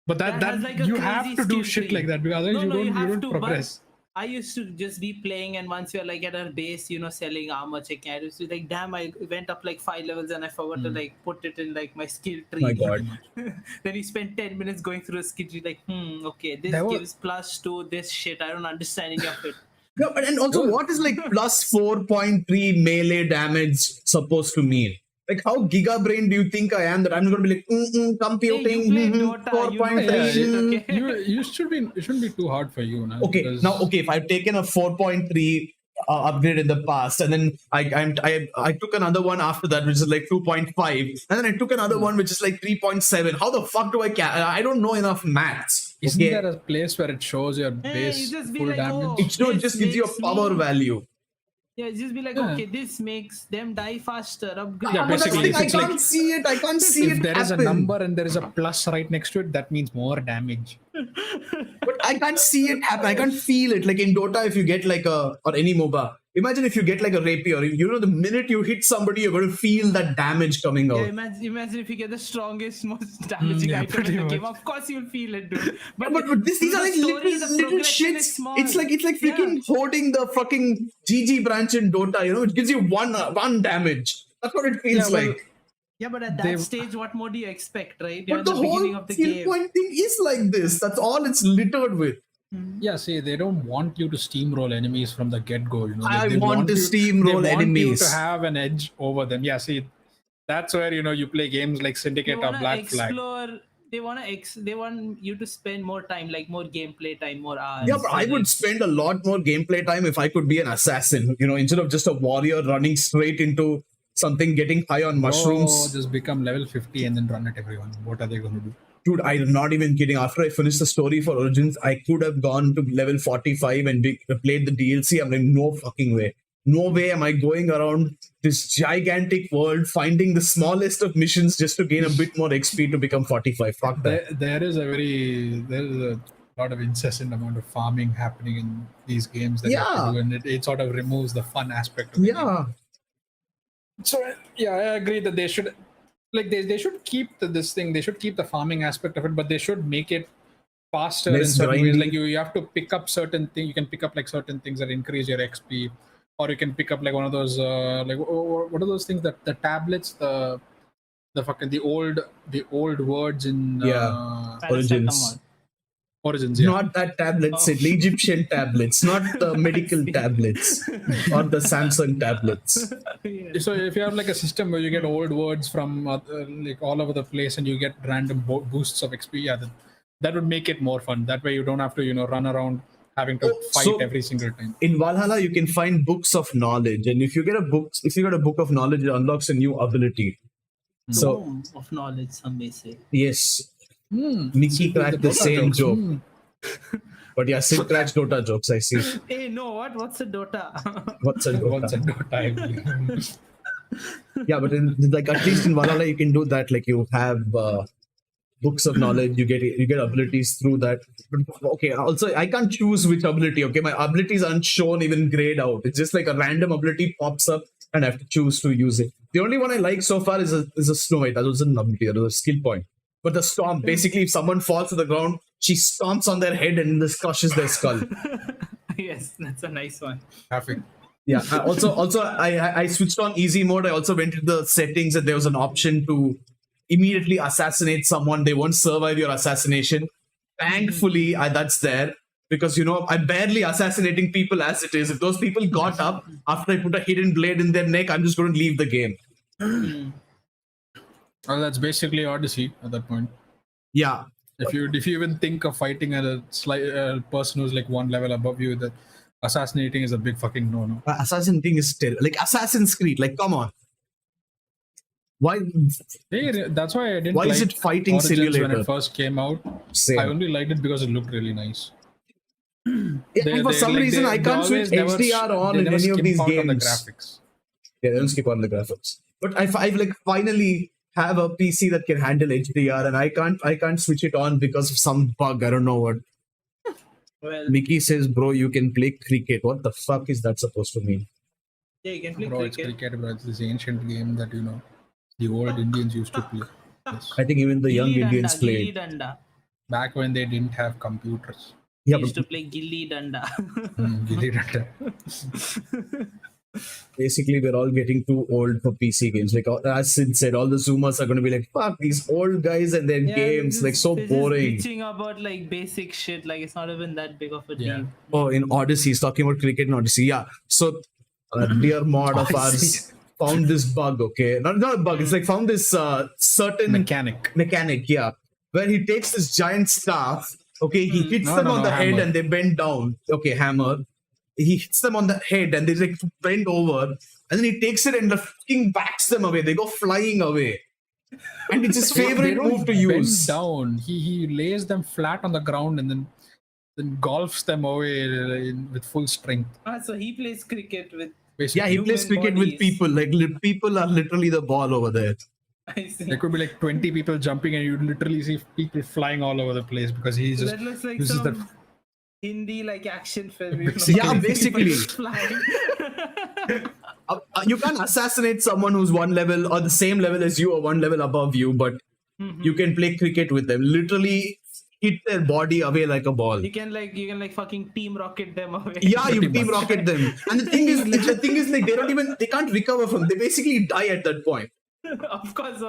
but that like you have to do shit like that because otherwise you don't progress. I used to just be playing, and once you're like at our base, selling armor, checking items, like, damn, I went up like 5 levels and I forgot to like put it in like my skill tree. My God. Then you spend 10 minutes going through a skill tree, like, okay, this gives +2, this shit, I don't understand any of it. No, and also, what is like +4.3 melee damage supposed to mean? Like, how giga brain do you think I am that I'm going to be like, computing, Hey, you play Dota, you know 4.3. that shit, okay? It shouldn't be too hard for you now. Okay, because- now, if I've taken a 4.3 upgrade in the past, and then I took another one after that, which is like 2.5, and then I took another one which is like 3.7. How the fuck do I don't know enough maths. Isn't Okay? there a place where it shows your Hey, base you just be full like, damage? oh, It this just gives you a makes power me- value. Yeah, just be like, Yeah. okay, this makes them die faster. Upgrade. Yeah, But that's basically, like, I it's can't like- see it. I can't see If it there is a happen. number and there is a plus right next to it, that means more damage. But I can't see it happen. I can't feel it. Like in Dota, if you get like or any MOBA, imagine if you get like a rapier. The minute you hit somebody, you're going to feel that damage coming out. Yeah, imagine if you get the strongest, most damaging yeah, item pretty in the game. much. Of course, you'll feel it, dude. But these through are the like story, the little progression is shits. small. It's like freaking Yeah. holding the fucking GG branch in Dota. It gives you one damage. That's what it feels Yeah, well, like. Yeah, but at that They- stage, what more do you expect, right? You're But at the the beginning whole of the skill game. point thing is like this. That's all it's littered with. Yeah, see, they don't want you to steamroll enemies from the get-go. I They want to you- steamroll they want enemies. you to have an edge over them. Yeah, see, that's where you play games like They Syndicate or want to Black Flag. explore. They want you to spend more time, like more gameplay time, more hours. Yeah, but I would spend a lot more gameplay time if I could be an assassin. Instead of just a warrior running straight into something, getting high on mushrooms. Oh, just become level 50 and then run at everyone. What are they going to do? Dude, I'm not even kidding. After I finished the story for Origins, I could have gone to level 45 and played the DLC. I'm like, no fucking way. No way am I going around this gigantic world, finding the smallest of missions just to gain a bit more XP to become 45. Fuck that. There is a lot of incessant amount of farming happening in these games that you have to do, and it sort of removes the fun aspect of the game. Yeah. So yeah, I agree that they should they should keep this thing. They should keep the farming aspect of it, but they should make it faster in Less certain ways. grindy. Like you have to pick up certain things. You can pick up like certain things that increase your XP, or you can pick up like one of those what are those things that the tablets the old words in Origins. Origins. Yeah. Not that tablet, Sid. Egyptian tablets, not the medical tablets or the Samsung tablets. Yeah. So if you have like a system where you get old words from like all over the place and you get random boosts of XP, yeah, that would make it more fun. That way you don't have to run around having to fight so- every single time. In Valhalla, you can find books of knowledge, and if you get a book of knowledge, it unlocks a new ability. So Dome of knowledge, some may say. yes, Hmm. Mickey cracked the Dota same jokes. joke, Hmm. but yeah, Sid cracks Dota jokes. I see. Hey, no, what's a Dota? What's a Once a Dota? Dota, I believe. Yeah, but like at least in Valhalla, you can do that. Like you have books of knowledge. You get abilities through that. But, okay, also I can't choose which ability. Okay, my abilities aren't shown even grayed out. It's just like a random ability pops up, and I have to choose to use it. The only one I like so far is a Snow White. That was an ability. That was a skill point. But the Storm, basically, if someone falls to the ground, she stomps on their head and this crushes their skull. Yes, that's a nice one. Traffic. Yeah. I switched on easy mode. I also went to the settings and there was an option to immediately assassinate someone. They won't survive your assassination. Thankfully, that's there because I'm barely assassinating people as it is. If those people got up after I put a hidden blade in their neck, I'm just going to leave the game. Well, that's basically Odyssey at that point. Yeah. If you even think of fighting a person who's like one level above you, that assassinating is a big fucking no-no. Assassin thing is terrible. Like Assassin's Creed. Like, come on. Why? That's why I didn't. Why is like it fighting Origins when simulator? it first came out? Same. I only liked it because it looked really nice. Yeah, and for some reason, I can't switch HDR on in any of these games. On the graphics. Yeah, they don't skip on the graphics. But I like finally have a PC that can handle HDR, and I can't switch it on because of some bug. I don't know what. Well, Mickey says, "Bro, you can play cricket." What the fuck is that supposed to mean? yeah, you can play Bro, it's cricket. cricket, bro. It's this ancient game that the old Indians used to play. Yes. I think even the young Gilli Indians danda, played. Gilli danda. Back when they didn't have computers. Yeah, We used but to play Gilli danda. Gilli danda. basically we're all getting too old for PC games. Like as Sid said, all the Zoomers are going to be like, "Fuck these old guys and their games, like so they're boring." Just bitching about like basic shit, like it's not even that big of a Yeah. deal. Oh, in Odyssey, he's talking about cricket in Odyssey. Yeah. So, a dear mod of ours, found this bug. Okay, not a bug. It's like found this certain mechanic. Yeah, where he takes this giant staff. Okay, he hits them on the head hammer. and they bend down. Okay, hammer. He hits them on the head and they like bend over, and then he takes it and the fucking backs them away. They go flying away. And it's his favorite move to use. Down. He lays them flat on the ground and then golfs them away with full strength. So he plays cricket with. Basically. Yeah, he plays cricket with people. Like people are literally the ball over there. I see. There could be like 20 people jumping, and you literally see people flying all over the place because he just that looks like uses some that. Hindi like action film. Yeah, basically. Flying. You can't assassinate someone who's one level or the same level as you or one level above you, but you can play cricket with them. Literally hit their body away like a ball. You can like fucking team rocket them away. Yeah, you team rocket them. And the thing is like they can't recover from. They basically die at that point. Of course.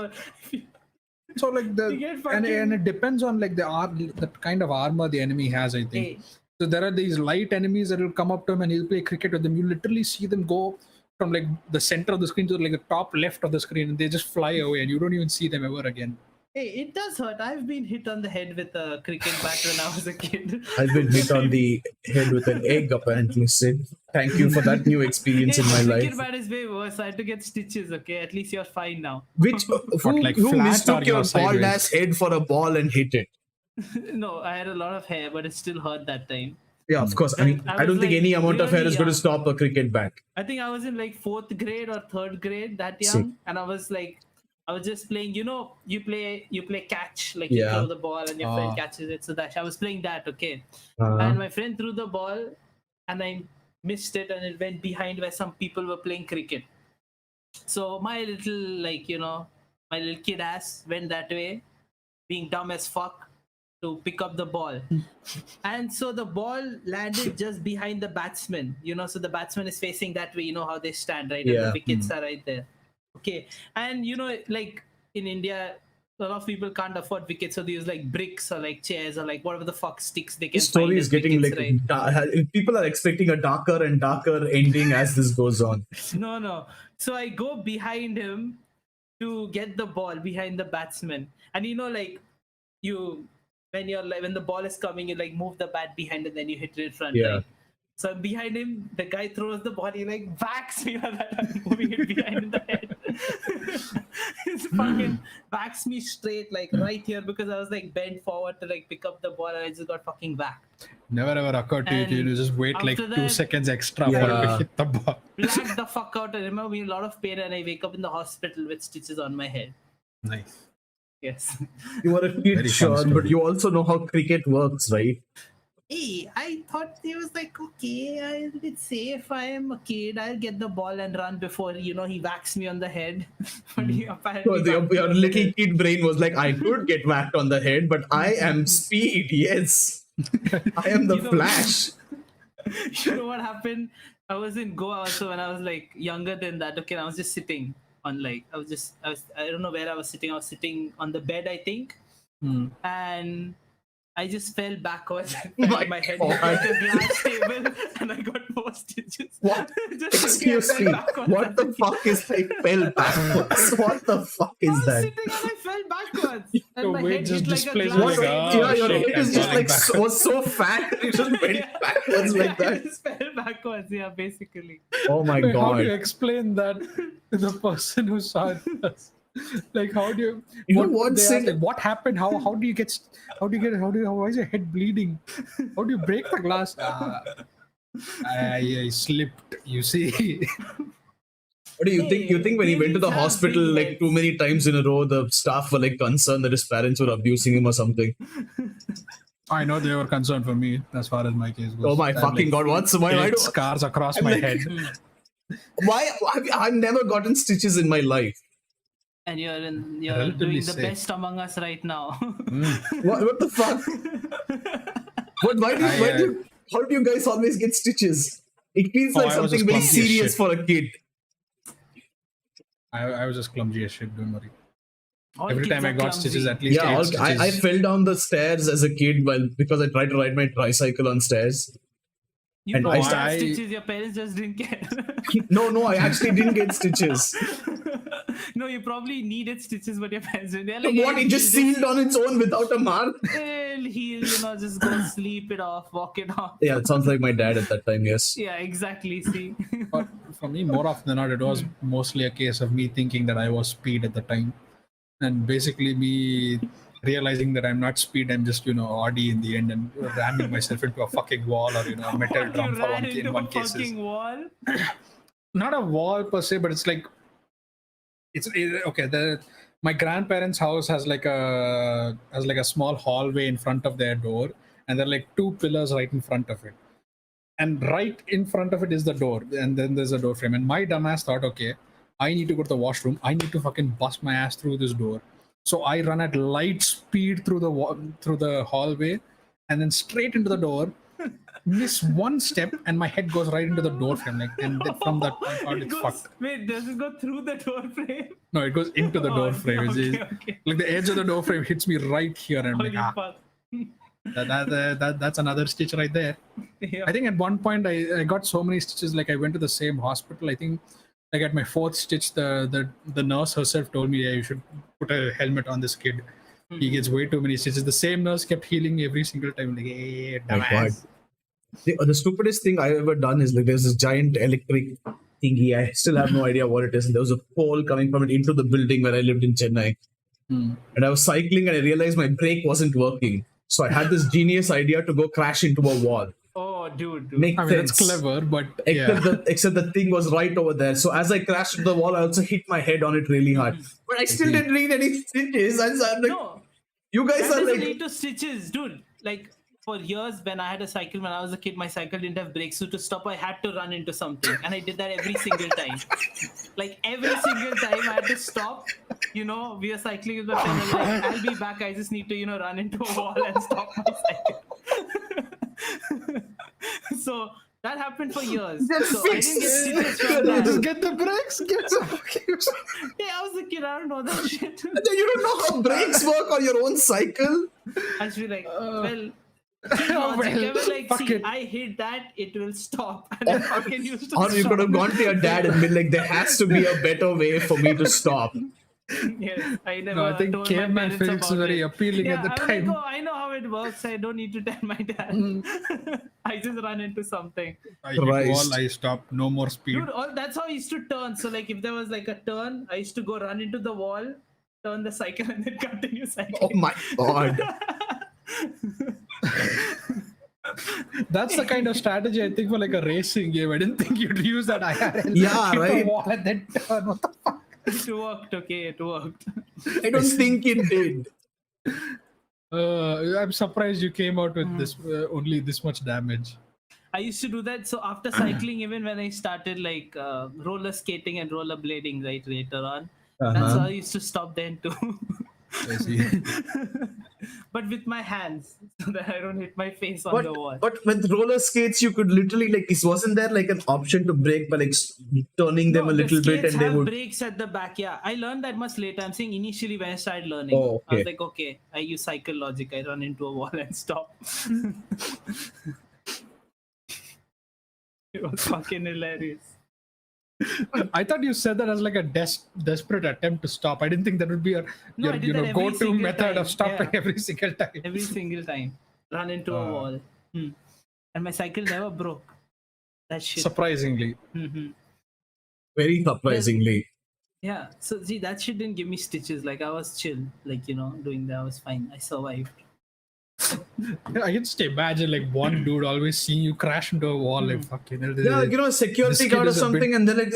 So like and it depends on like the kind of armor the enemy has, I think. Hey. So there are these light enemies that will come up to him and he'll play cricket with them. You literally see them go from like the center of the screen to like the top left of the screen, and they just fly away and you don't even see them ever again. Hey, it does hurt. I've been hit on the head with a cricket bat when I was a kid. I've been hit on the head with an egg, apparently, Sid. Thank you for that new experience in my life. Cricket bat is way worse. I had to get stitches, okay? At least you're fine now. Who mistook your bald ass head for a ball and hit it? No, I had a lot of hair, but it still hurt that time. Yeah, of course. I mean, I don't think any amount of hair is going to stop a cricket bat. I think I was in like 4th grade or 3rd grade, that young, and I was just playing. You know, you play catch, like you throw the ball and your friend catches it. So that I was playing that, okay. And my friend threw the ball, and I missed it, and it went behind where some people were playing cricket. So my little kid ass went that way, being dumb as fuck, to pick up the ball. And so the ball landed just behind the batsman, so the batsman is facing that way, how they stand, right? Yeah. And the wickets are right there. Okay. And like in India, a lot of people can't afford wickets, so they use like bricks or like chairs or like whatever the fuck sticks they can. This story find is getting wickets, right? People are expecting a darker and darker ending as this goes on. No. So I go behind him to get the ball behind the batsman, and when the ball is coming, you like move the bat behind and then you hit it in front. Yeah. Right? So I'm behind him, the guy throws the ball, he like whacks me on that. I'm moving it behind in the head. He fucking whacks me straight, like right here, because I was like bent forward to like pick up the ball, and I just got fucking whacked. Never ever occurred to you to just wait like 2 seconds extra for it to hit the ball. Blacked the fuck out. I remember being in a lot of pain, and I wake up in the hospital with stitches on my head. Nice. Yes. You are a kid, Sean, but you also know how cricket works, right? Hey, I thought he was like, okay, it's safe. I am a kid. I'll get the ball and run before, he whacks me on the head. But he apparently... So your little kid brain was like, I could get whacked on the head, but I am speed, yes. I am the Flash. You know what happened? I was in Goa also when I was like younger than that. Okay, I was just sitting on I don't know where I was sitting. I was sitting on the bed, I think. And I just fell backwards. My head hit like a glass table, and I got 4 stitches. What? Excuse me. What the fuck is I fell backwards? What the fuck is that? I was sitting and I fell backwards. And my head just hit like a displays glass Yeah, your head is just like so fat. It just went backwards like that. I just fell backwards, yeah, basically. Oh my How god. do you explain that to the person who saw us? Like, how do you? What happened? How do you get? Why is your head bleeding? How do you break the glass? I slipped. You see. What do you think? You think when he went to the hospital like too many times in a row, the staff were like concerned that his parents were abusing him or something? I know they were concerned for me as far as my case goes. Oh my fucking god! Why scars across my head? Why? I've never gotten stitches in my life. And you're doing the best among us right now. What the fuck? How do you guys always get stitches? It feels like something very serious for a kid. I was just clumsy as shit, don't worry. All Every time I got clumsy. stitches, at least 8 stitches. I fell down the stairs as a kid because I tried to ride my tricycle on stairs. You And probably I- got stitches. Your parents just didn't care. No, I actually didn't get stitches. No, you probably needed stitches, but your parents didn't. They're like, What? "Hey, It just sealed on its own without a mark? It'll heal, just go sleep it off, walk it off." Yeah, it sounds like my dad at that time, yes. Yeah, exactly. See. But for me, more often than not, it was mostly a case of me thinking that I was speed at the time, and basically me realizing that I'm not speed. I'm just Audi in the end, and ramming myself into a fucking wall or a metal You drum for ran in into one a cases. fucking wall. Not a wall per se, but it's like okay. My grandparents' house has like a small hallway in front of their door, and there are like two pillars right in front of it. And right in front of it is the door, and then there's a door frame. And my dumbass thought, okay, I need to go to the washroom. I need to fucking bust my ass through this door. So I run at light speed through the hallway, and then straight into the door. Miss one step, and my head goes right into the door frame. And then from that point on, it's fucked. Wait, does it go through the door frame? No, it goes into the door Oh, frame. okay. Like the edge of the door frame hits me right here, and I'm Holy like, fuck. that's another stitch right there. Yeah. I think at one point I got so many stitches, like I went to the same hospital. I think like at my fourth stitch, the nurse herself told me, yeah, you should put a helmet on this kid. He gets way too many stitches. The same nurse kept healing me every single time. Like, hey, My God. dumbass. The stupidest thing I've ever done is like there's this giant electric thingy. I still have no idea what it is. And there was a pole coming from it into the building where I lived in Chennai. And I was cycling and I realized my brake wasn't working. So I had this genius idea to go crash into a wall. Oh, dude. Make I mean, sense. that's clever, but Except the thing was right over there. So as I crashed into the wall, I also hit my head on it really hard. But I still didn't need any stitches. And so I'm like, No, you guys that are doesn't like, lead to stitches, dude. Like, for years, when I had a cycle, when I was a kid, my cycle didn't have brakes. So to stop, I had to run into something. And I did that every single time. Like, every single time I had to stop. We were cycling with my friend. And like, I'll be back. I just need to, run into a wall and stop my cycle. So that happened for years. So I didn't get stitches from that. just get the brakes. Get some. Hey, I was a kid. I don't know that shit. you don't know how brakes work on your own cycle? I was like, well. Well, They were like, fuck see, it. I hit that, it will stop. And I fucking used to Or you stop. could have gone to your dad and been like, there has to be a better way for me to stop. Yes, I never No, I think told caveman my parents physics is about very it. appealing Yeah, at the I was time. like, oh, I know how it works. I don't need to tell my dad. I just run into something. I hit Christ. wall, I stop, no more speed. Dude, that's how I used to turn. So, like, if there was like a turn, I used to go run into the wall, turn the cycle, and then continue cycling. Oh my God. That's the kind of strategy I think for like a racing game. I didn't think you'd use that IRL. Yeah, hit right. the wall and then turn. What the fuck? It worked, okay, it worked. I don't think it did. I'm surprised you came out with this only this much damage. I used to do that. So after cycling, even when I started like roller skating and roller blading, right, later on, that's how I used to stop then too. I see. But with my hands, so that I don't hit my face on the wall. But with roller skates, you could literally like, wasn't there like an option to brake by like turning them No, a little the bit skates and they have would. brakes at the back. Yeah, I learned that much later. I'm saying initially when I started learning, Oh, I was okay. like, okay, I use cycle logic. I run into a wall and stop. It was fucking hilarious. I thought you said that as like a desperate attempt to stop. I didn't think that would be No, your I did that every go-to single method time. of stopping Yeah. every single time. Every single time. Run into a wall. And my cycle never broke. That shit. Surprisingly. Mhm. Very surprisingly. Yeah. So see, that shit didn't give me stitches. Like I was chill. Like, doing that. I was fine. I survived. I can just imagine like one dude always seeing you crash into a wall like fucking hell. Yeah, a security This kid guard or is a bit- something, and they're like,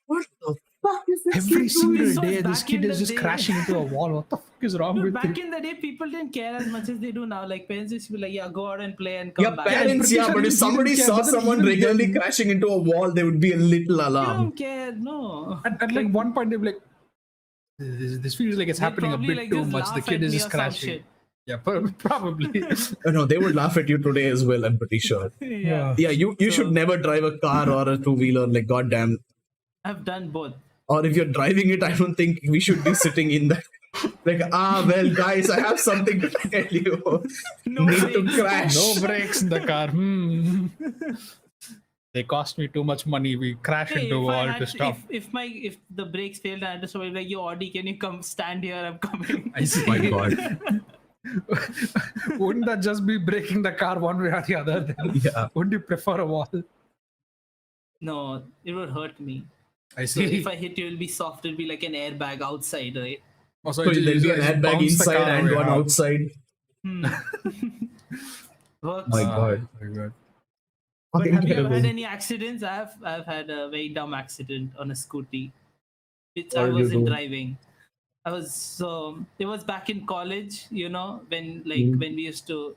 what the fuck is this Every kid single doing? So day, this back kid in is the just day- crashing into a wall. What the fuck is wrong Dude, with back you? in the day, people didn't care as much as they do now. Like parents used to be like, yeah, go out and play and come Yeah, back. parents, pretty yeah, sure but if he somebody didn't care, saw but then someone even regularly then- crashing into a wall, they would be a little They alarmed. don't care. No. At like one point, they'd be like, this feels like it's They'd happening a probably, bit like, too just much. The laugh kid at is me just or some crashing. shit. Yeah, probably. No, they would laugh at you today as well, I'm pretty sure. Yeah. Yeah, you should never drive a car or a two-wheeler, like, goddamn. I've done both. Or if you're driving it, I don't think we should be sitting in that. Like, well, guys, I have something to tell you. No Need to brakes. crash. No brakes in the car. They cost me too much money. We crash Hey, into a if I wall to had stop. if the brakes failed, I had to stop. I'd be like, yo, Audi, can you come stand here? I'm coming. I see. My God. Wouldn't that just be breaking the car one way or the other? Then Yeah. wouldn't you prefer a wall? No, it would hurt me. I So see. if I hit you, it'll be soft. It'll be like an airbag outside, right? Also, So there'll be an airbag inside and one outside. Works. My God. Very good. But have you ever Incredible. had any accidents? I've had a very dumb accident on a scooty, which What I did you wasn't do? driving. I was it was back in college, when Mm. when we used to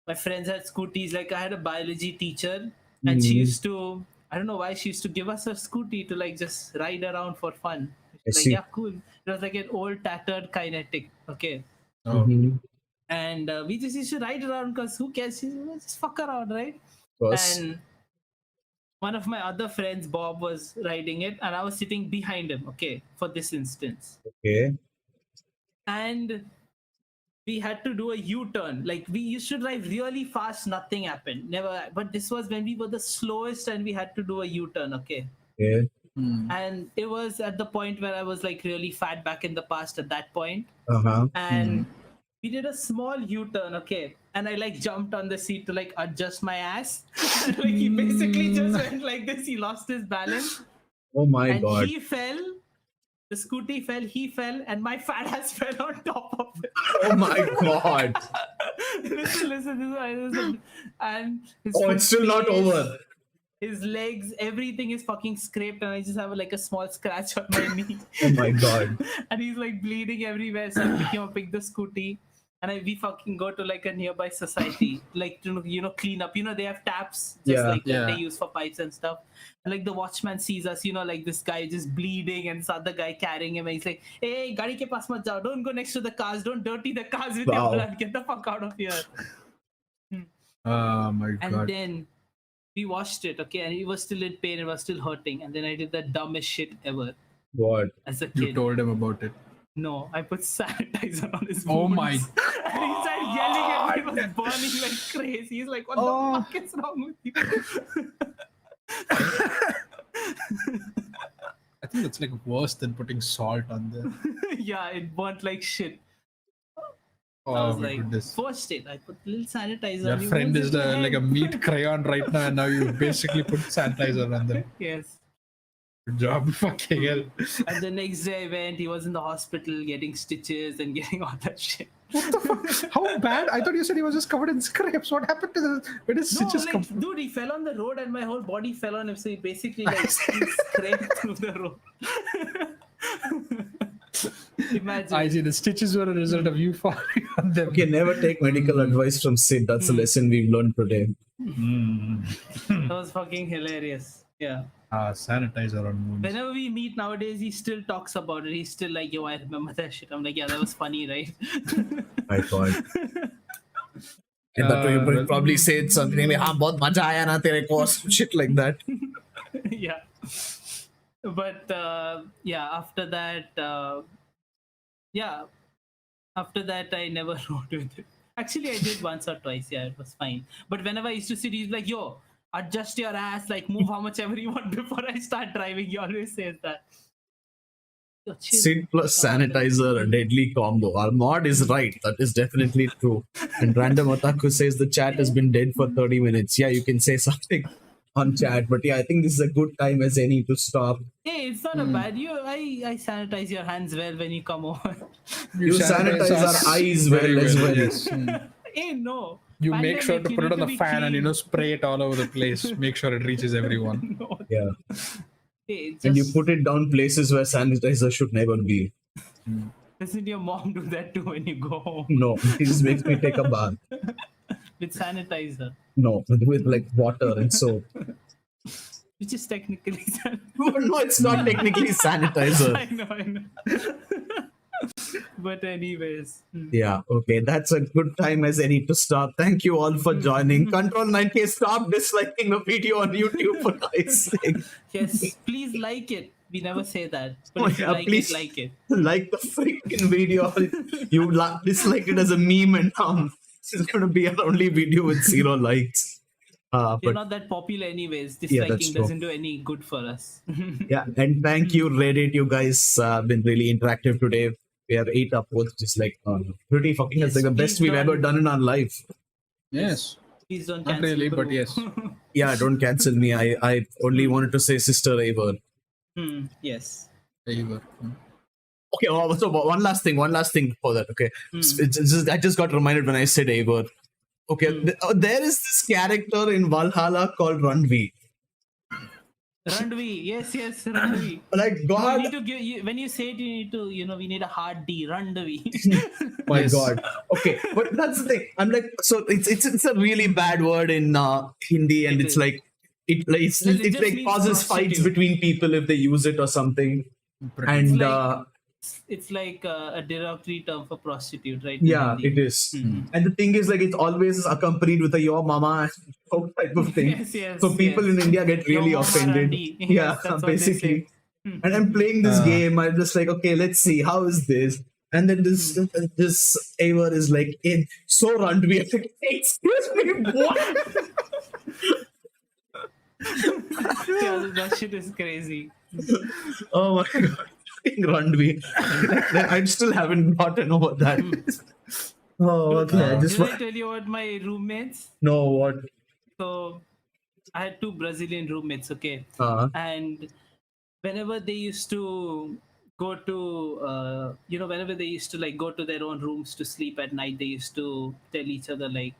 my friends had scooties. Like I had a biology teacher, and she Mm. used to, I don't know why, she used to give us a scooty to like just ride around for fun. I Like, see. yeah, cool. It was like an old tattered kinetic. Okay. Oh, Mhm. And we just used to ride around because who cares? Just fuck around, right? Of course. And one of my other friends, Bob, was riding it, and I was sitting behind him. Okay, for this instance, Okay. and we had to do a U-turn. Like we used to drive really fast, nothing happened, never. But this was when we were the slowest, and we had to do a U-turn. Okay, Okay. and it was at the point where I was like really fat back in the past at that point, Uh-huh. and we did a small U-turn, okay, and I like jumped on the seat to like adjust my ass. Like he basically just went like this. He lost his balance Oh my and God. he fell. The scooty fell, he fell, and my fat ass fell on top of it. Oh my God. listen. And his Oh, it's still not face, over. His legs, everything is fucking scraped, and I just have like a small scratch on my knee. Oh my God. And he's like bleeding everywhere. So I pick the scooty, and we fucking go to like a nearby society, like to clean up. They have taps, just Yeah. like that Yeah. they use for pipes and stuff. And like the watchman sees us, like this guy just bleeding, and this other guy carrying him, and he's like, "Hey, gadi ke paas mat jao. Don't go next to the cars. Don't dirty the cars with your Wow. blood. Get the fuck out of here." Oh my And God. then we washed it, okay, and he was still in pain, it was still hurting, and then I did the dumbest shit ever What? as a You kid. told him about it. No, I put sanitizer on his Oh wounds. my And he started yelling at me, he was burning like crazy. He's like, "What the fuck is wrong with you?" I think that's like worse than putting salt on there. Yeah, it burnt like shit. Oh I was my like, goodness. first aid, I put a little sanitizer Your on your friend wounds is in your like a head. meat crayon right now, and now you basically put sanitizer on them. Yes. Good job, fucking hell. And the next day I went, he was in the hospital getting stitches and getting all that shit. What the fuck? How bad? I thought you said he was just covered in scrapes. What happened to the? Where did No, stitches come like, from? dude, he fell on the road and my whole body fell on him. So he basically like he scraped through the road. Imagine. I see. The stitches were a result of you falling on them. Okay, never take medical advice from Sid. That's a lesson we've learned today. That was fucking hilarious. Yeah. Sanitizer on wounds. Whenever we meet nowadays, he still talks about it. He's still like, "Yo, I remember that shit." I'm like, "Yeah, that was funny, right?" My God. And that way you probably said something like, "हाँ बहुत मजा आया ना तेरे को," shit like that. Yeah. But yeah, after that, I never rode with it. Actually, I did once or twice. Yeah, it was fine. But whenever I used to sit, he's like, "Yo, adjust your ass, like move how much ever you want before I start driving." He always says that. Yo, chill. Sid plus sanitizer, a deadly combo. Our mod is right. That is definitely true. And Random Otaku says the chat has been dead for 30 minutes. Yeah, you can say something on chat. But yeah, I think this is a good time as any to stop. Hey, it's not a bad. I sanitize your hands well when you come over. You sanitize our eyes very well as well. Yes. Hey, no. You make Pandemic, sure to you put it need on to the be fan and clean. spray it all over the place. Make sure it reaches everyone. No. Yeah. Hey, And you just put it down places where sanitizer should never be. doesn't your mom do that too when you go home No, it just makes me take a bath. with sanitizer, No, with like water and soap. which is technically No, it's not technically sanitizer. I know. But anyways, Yeah, okay, that's a good time as any to stop. Thank you all for joining. Control 9K, stop disliking the video on YouTube for Christ's sake. yes, please like it. We never say that. But Oh, if you yeah, like please. it, like it. Like the freaking video. You dislike it as a meme, and this is going to be our only video with 0 likes. We're But not that popular anyways. Yeah, that's Disliking true. doesn't do any good for us. yeah, and thank you, Reddit. You guys been really interactive today. We have 8 upvotes, which is like pretty fucking. Yes, it's like the best please we've ever don't- done in our life. Yes. Please don't Not cancel really, bro. but yes. Yeah, don't cancel me. I only wanted to say Sister Aver. Yes. Favor. Okay, so one last thing for that. Okay, I just got reminded when I said Aver. Okay, there is this character in Valhalla called Ranvi. Randvi, yes, Randvi. Like You God, need to give when you say it, you need to, we need a hard D, Randvi. my Yes. God. Okay, but that's the thing. I'm like, so it's a really bad word in Hindi, and It it's is. like it just like means causes fights prostitute. between people if they use it or something. Pretty And like- It's like a derogatory term for prostitute, right? in yeah, Hindi. it is. And the thing is, like, it's always accompanied with a "your mama" type of thing. Yes, So people in India get Your really mama offended. Randi. Yes, Yeah, that's what they basically. say. And I'm playing this game. I'm just like, okay, let's see, how is this? And then this Aver is like, so run to be like, excuse me, what? Yeah, that shit is crazy. Oh my god. Randvi. I still haven't gotten over that. Oh, okay. I just Did I tell you about my roommates? know what. So I had 2 Brazilian roommates, okay? And whenever they used to go to whenever they used to like go to their own rooms to sleep at night, they used to tell each other, like,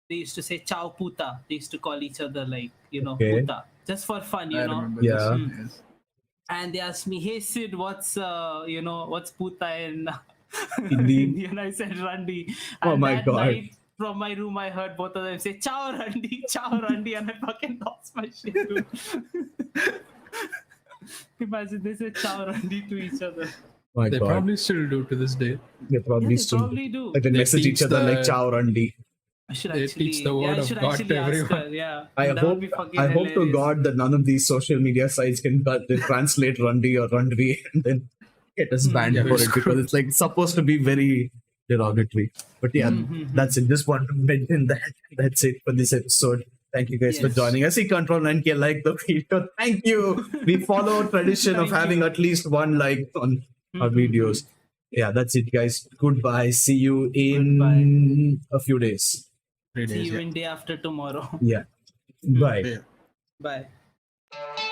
they used to say ciao puta. They used to call each other, like, Okay. puta, just for fun, I remember Yeah. this. Yes. and they asked me, hey Sid, what's puta in Hindi? Indian? I said Randi. Oh And my that God. night from my room I heard both of them say ciao Randi, and I fucking lost my shit, dude. Imagine they say ciao Randi to each other. My They god. probably still do to this day. They probably They still probably do. like they They message teach each other like the- ciao Randi. I should They actually teach the word I of should God actually to ask everyone. her, yeah. I That hope would be fucking I hope to hilarious. God that none of these social media sites can they translate Randi or Randvi and then get us banned Yeah, for we're it because screwed. it's like supposed to be very derogatory. But yeah, that's it. Just want to mention that. That's it for this episode. Thank you guys for Yes. joining us. See Control 9K like the video. Thank you. We follow tradition of Thank having you. at least one like on our videos. Yeah, that's it, guys. Goodbye. See you in a few days. 3 See days. you Yeah. in day after tomorrow. Yeah. Bye. Yeah. Bye.